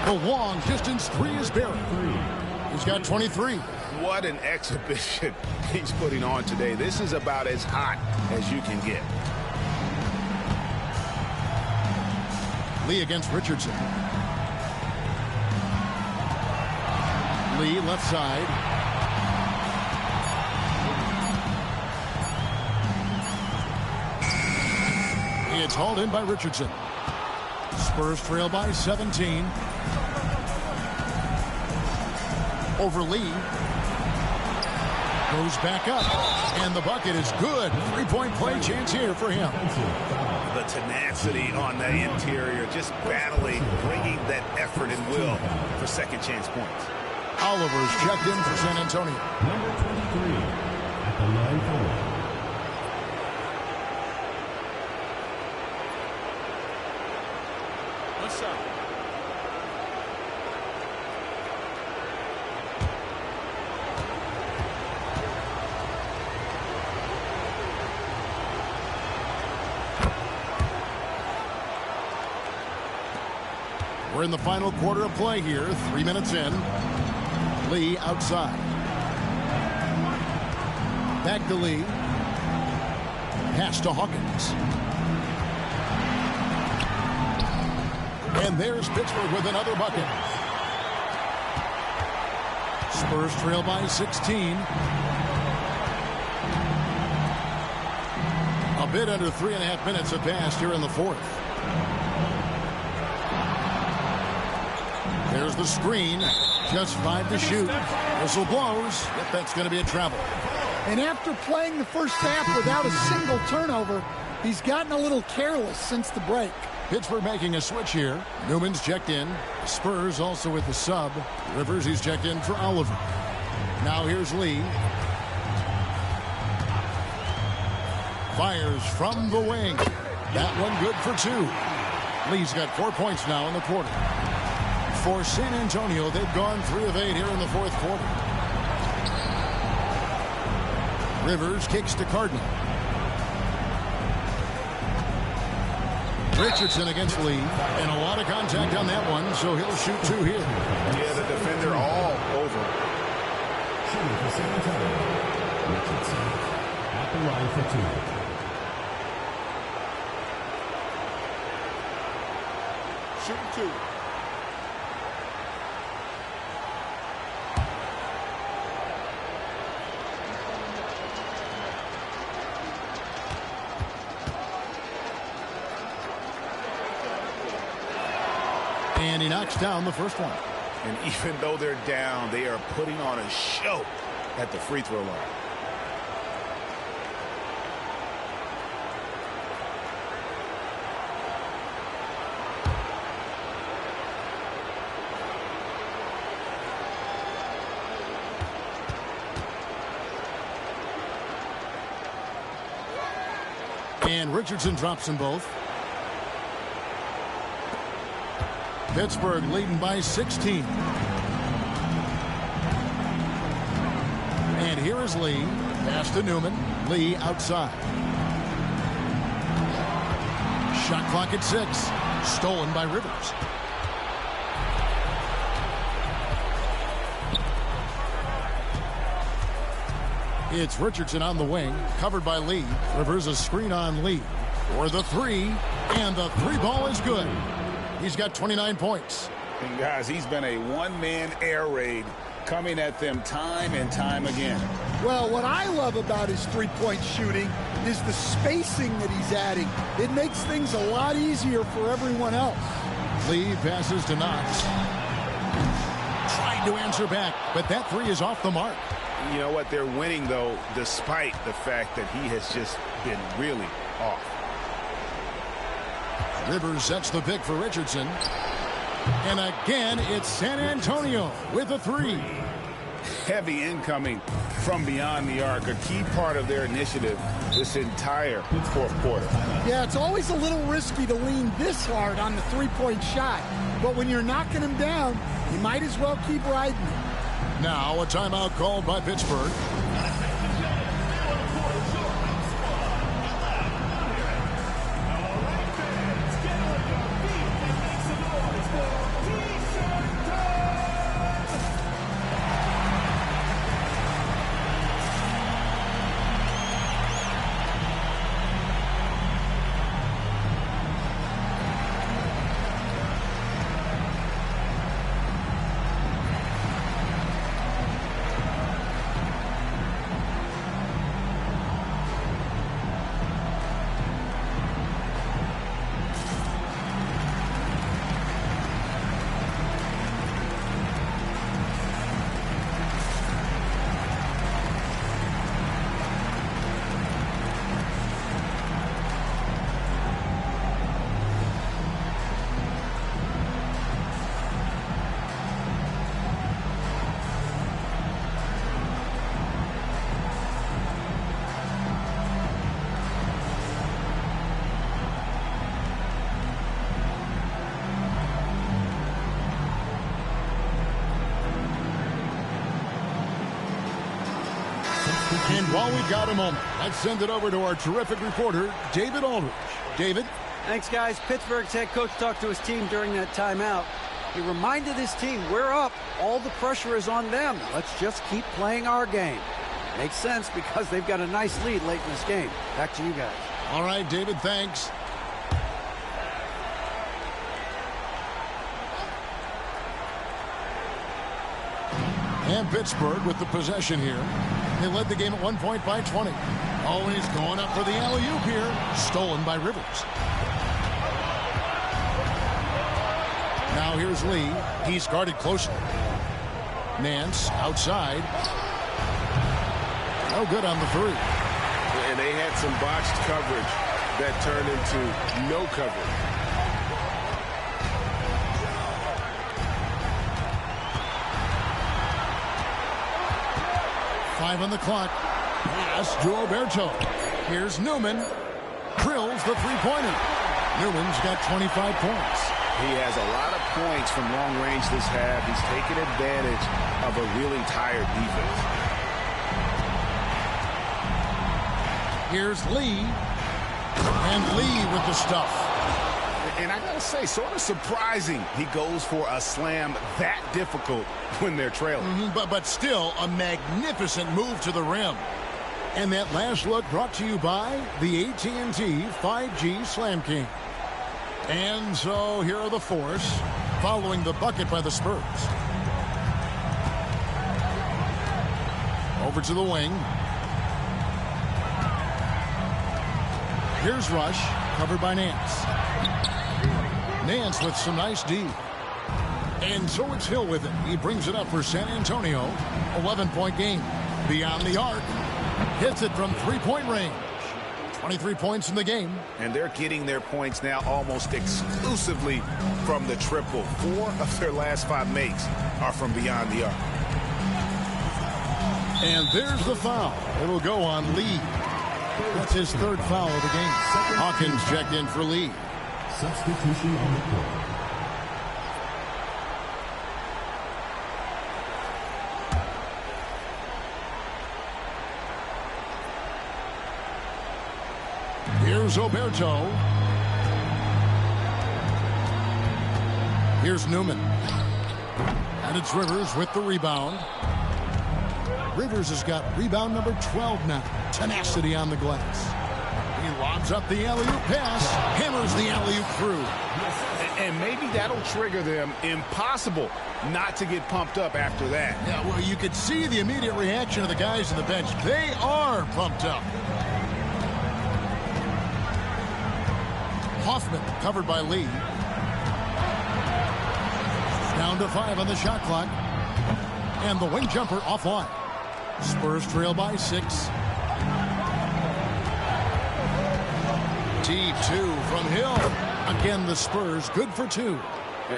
The long distance three is buried. He's got 23. What an exhibition he's putting on today. This is about as hot as you can get. Lee against Richardson. Lee left side. It's hauled in by Richardson. Spurs trail by 17. Over Lee. Goes back up. And the bucket is good. Three-point play chance here for him. The tenacity on the interior, just battling, bringing that effort and will for second chance points. Oliver's checked in for San Antonio. Number 23 at the line for. What's up? We're in the final quarter of play here. 3 minutes in. Lee outside. Back to Lee. Pass to Hawkins. And there's Pittsburgh with another bucket. Spurs trail by 16. A bit under 3.5 minutes have passed here in the fourth. There's the screen. Just 5 to shoot. Whistle blows. Yep, that's going to be a travel. And after playing the first half without a single turnover, he's gotten a little careless since the break. Pittsburgh making a switch here. Newman's checked in. Spurs also with the sub. Rivers, he's checked in for Oliver. Now here's Lee. Fires from the wing. That one good for 2. Lee's got 4 points now in the quarter. For San Antonio, they've gone 3 of 8 here in the fourth quarter. Rivers kicks to Cardinal. Richardson against Lee, and a lot of contact on that one, so he'll shoot 2 here. Yeah, the defender all over. Shooting for San Antonio. Richardson at the line for 2. Shooting 2. And he knocks down the first one. And even though they're down, they are putting on a show at the free throw line. And Richardson drops them both. Pittsburgh leading by 16. And here is Lee. Pass to Newman. Lee outside. Shot clock at 6. Stolen by Rivers. It's Richardson on the wing. Covered by Lee. Rivers a screen on Lee. For the 3. And the 3 ball is good. He's got 29 points. And guys, he's been a one-man air raid coming at them time and time again. Well, what I love about his three-point shooting is the spacing that he's adding. It makes things a lot easier for everyone else. Lee passes to Knox. Trying to answer back, but that 3 is off the mark. You know what? They're winning, though, despite the fact that he has just been really off. Rivers sets the pick for Richardson. And again, it's San Antonio with a 3. Heavy incoming from beyond the arc, a key part of their initiative this entire fourth quarter. Yeah, it's always a little risky to lean this hard on the three-point shot. But when you're knocking him down, you might as well keep riding him. Now a timeout called by Pittsburgh. And while we've got a moment, let's send it over to our terrific reporter, David Aldridge. David? Thanks, guys. Pittsburgh's head coach talked to his team during that timeout. He reminded his team, we're up. All the pressure is on them. Let's just keep playing our game. Makes sense because they've got a nice lead late in this game. Back to you guys. All right, David, thanks. And Pittsburgh with the possession here. They led the game at 1 point by 20. Always going up for the alley-oop here. Stolen by Rivers. Now here's Lee. He's guarded closely. Nance outside. No good on the three. And they had some botched coverage that turned into no coverage. Five on the clock. Pass to Alberto. Here's Newman. Drills the three-pointer. Newman's got 25 points. He has a lot of points from long range this half. He's taken advantage of a really tired defense. Here's Lee. And Lee with the stuff. And I gotta say, sort of surprising he goes for a slam that difficult when they're trailing. But still a magnificent move to the rim. And that last look brought to you by the AT&T 5G Slam King. And so here are the Force following the bucket by the Spurs. Over to the wing. Here's Rush, covered by Nance. Nance with some nice D. And so it's Hill with it. He brings it up for San Antonio. 11-point game. Beyond the arc. Hits it from three-point range. 23 points in the game. And they're getting their points now almost exclusively from the triple. 4 of their last 5 makes are from beyond the arc. And there's the foul. It'll go on Lee. That's his 3rd foul of the game. Hawkins checked in for Lee. Substitution on the court. Here's Oberto. Here's Newman. And it's Rivers with the rebound. Rivers has got rebound number 12 now. Tenacity on the glass. He lobs up the alley-oop pass. Hammers the alley-oop through. And maybe that'll trigger them. Impossible not to get pumped up after that. Yeah, well, you could see the immediate reaction of the guys on the bench. They are pumped up. Hoffman covered by Lee. Down to 5 on the shot clock. And the wing jumper offline. Spurs trail by 6. T2 from Hill. Again, the Spurs good for 2.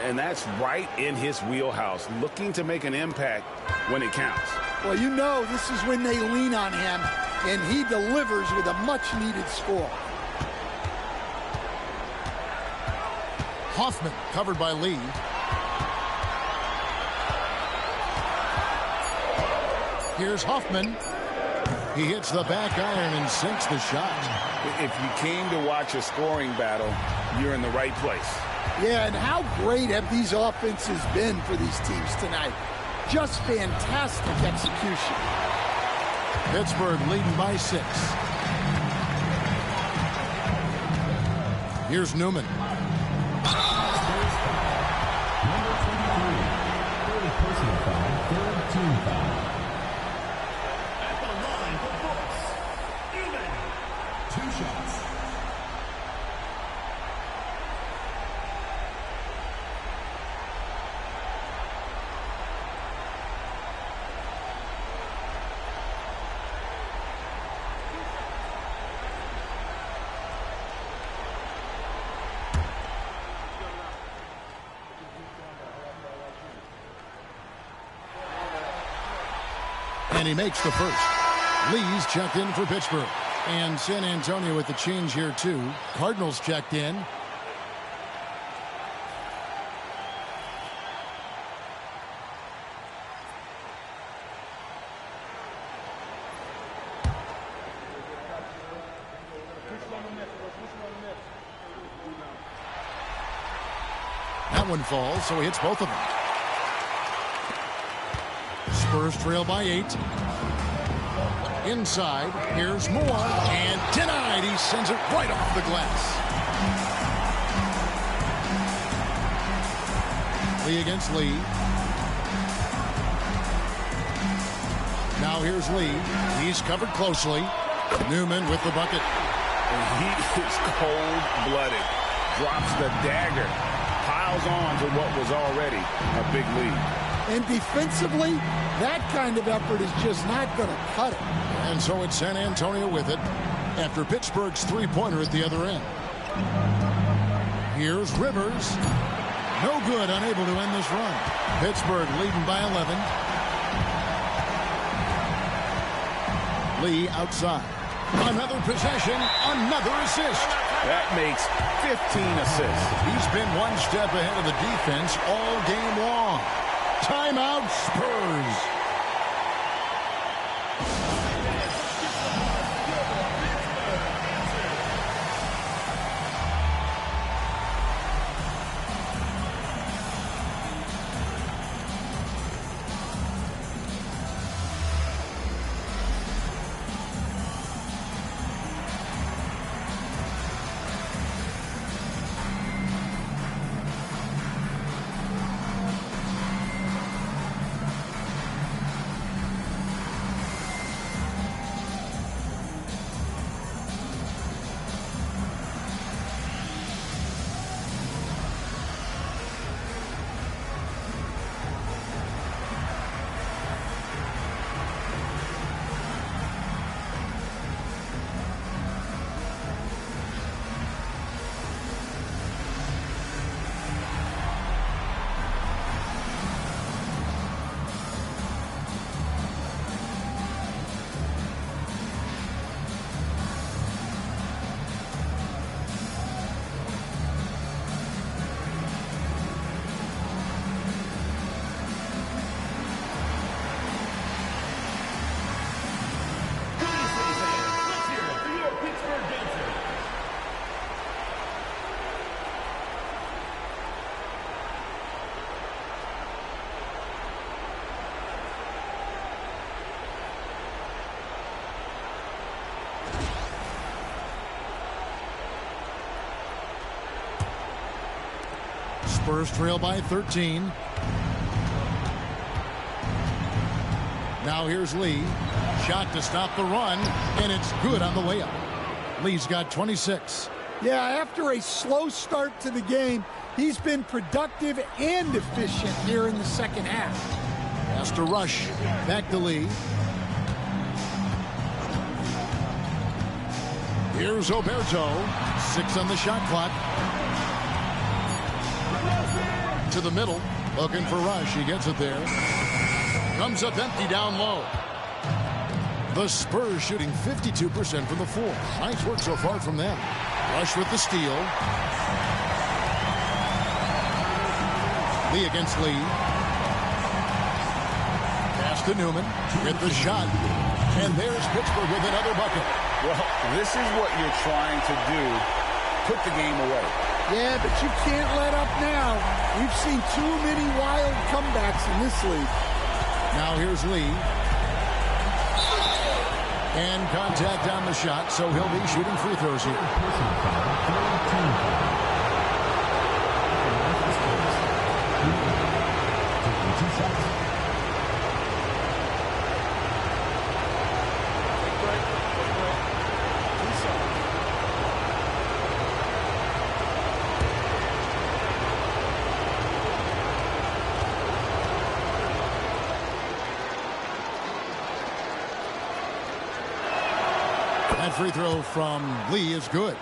And that's right in his wheelhouse. Looking to make an impact when it counts. Well, you know this is when they lean on him, and he delivers with a much-needed score. Hoffman covered by Lee. Here's Hoffman. He hits the back iron and sinks the shot. If you came to watch a scoring battle, you're in the right place. Yeah, and how great have these offenses been for these teams tonight? Just fantastic execution. Pittsburgh leading by 6. Here's Newman. Number 23, 3rd personal foul, 3rd team foul. At the line for Brooks. Newman. 2 shots. And he makes the first. Lee's checked in for Pittsburgh. And San Antonio with the change here, too. Cardinals checked in. That one falls, so he hits both of them. Spurs trail by 8. Inside, here's Moore, and denied. He sends it right off the glass. Lee against Lee. Now here's Lee. He's covered closely. Newman with the bucket. He is cold-blooded. Drops the dagger. Piles on to what was already a big lead. And defensively, that kind of effort is just not going to cut it. And so it's San Antonio with it after Pittsburgh's three-pointer at the other end. Here's Rivers. No good, unable to end this run. Pittsburgh leading by 11. Lee outside. Another possession, another assist. That makes 15 assists. He's been one step ahead of the defense all game long. Timeout, Spurs. Spurs trail by 13. Now here's Lee. Shot to stop the run, and it's good on the layup. Lee's got 26. Yeah, after a slow start to the game, he's been productive and efficient here in the second half. Has to rush. Back to Lee. Here's Oberto. 6 on the shot clock. To the middle. Looking for Rush. He gets it there. Comes up empty down low. The Spurs shooting 52% from the floor. Nice work so far from them. Rush with the steal. Lee against Lee. Pass to Newman. Get the shot. And there's Pittsburgh with another bucket. Well, this is what you're trying to do. Put the game away. Yeah, but you can't let up now. We've seen too many wild comebacks in this league. Now here's Lee. And contact on the shot, so he'll be shooting free throws here. That free throw from Lee is good.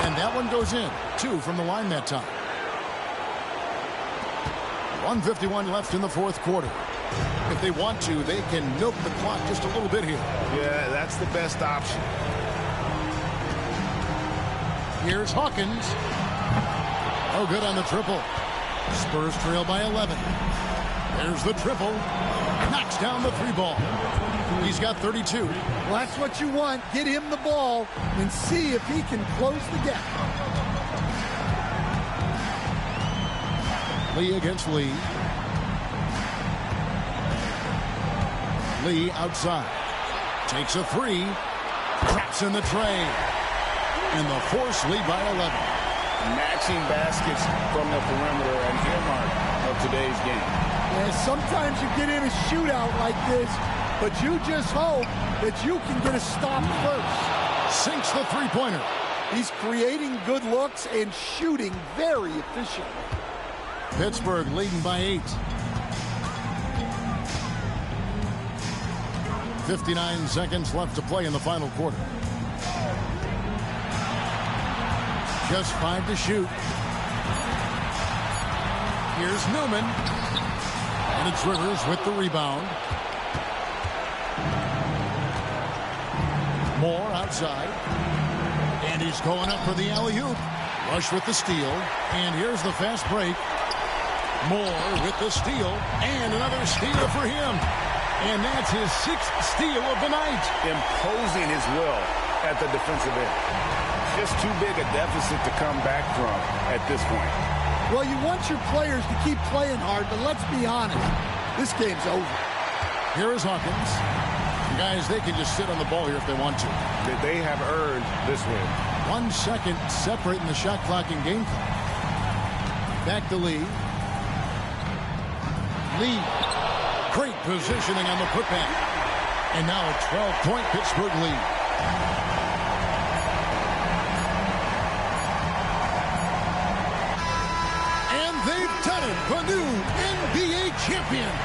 And that one goes in. 2 from the line that time. 1:51 left in the fourth quarter. If they want to, they can milk the clock just a little bit here. Yeah, that's the best option. Here's Hawkins. Oh, good on the triple. Spurs trail by 11. There's the triple. Knocks down the 3 ball. He's got 32. Well, that's what you want. Get him the ball and see if he can close the gap. Lee against Lee. Lee outside. Takes a 3. Traps in the tray. And the Force lead by 11. Matching baskets from the perimeter and earmark of today's game. And sometimes you get in a shootout like this, but you just hope that you can get a stop first. Sinks the 3-pointer. He's creating good looks and shooting very efficient. Pittsburgh leading by 8. 59 seconds left to play in the final quarter. Just 5 to shoot. Here's Newman. And it's Rivers with the rebound. Moore outside. And he's going up for the alley-oop. Rush with the steal. And here's the fast break. Moore with the steal. And another steal for him. And that's his 6th steal of the night. Imposing his will at the defensive end. Just too big a deficit to come back from at this point. Well, you want your players to keep playing hard, but let's be honest. This game's over. Here is Hawkins. Guys, they can just sit on the ball here if they want to. They have earned this win. 1 second separating the shot clock and game clock. Back to Lee. Lee. Great positioning on the putback. And now a 12-point Pittsburgh lead. The new NBA champions.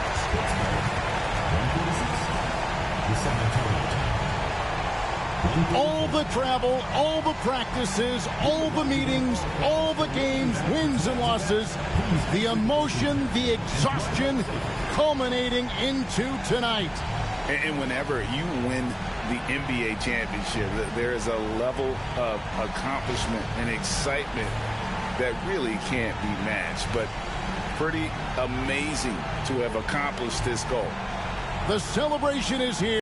All the travel, all the practices, all the meetings, all the games, wins and losses, the emotion, the exhaustion, culminating into tonight. And whenever you win the NBA championship, there is a level of accomplishment and excitement that really can't be matched. But pretty amazing to have accomplished this goal. The celebration is here.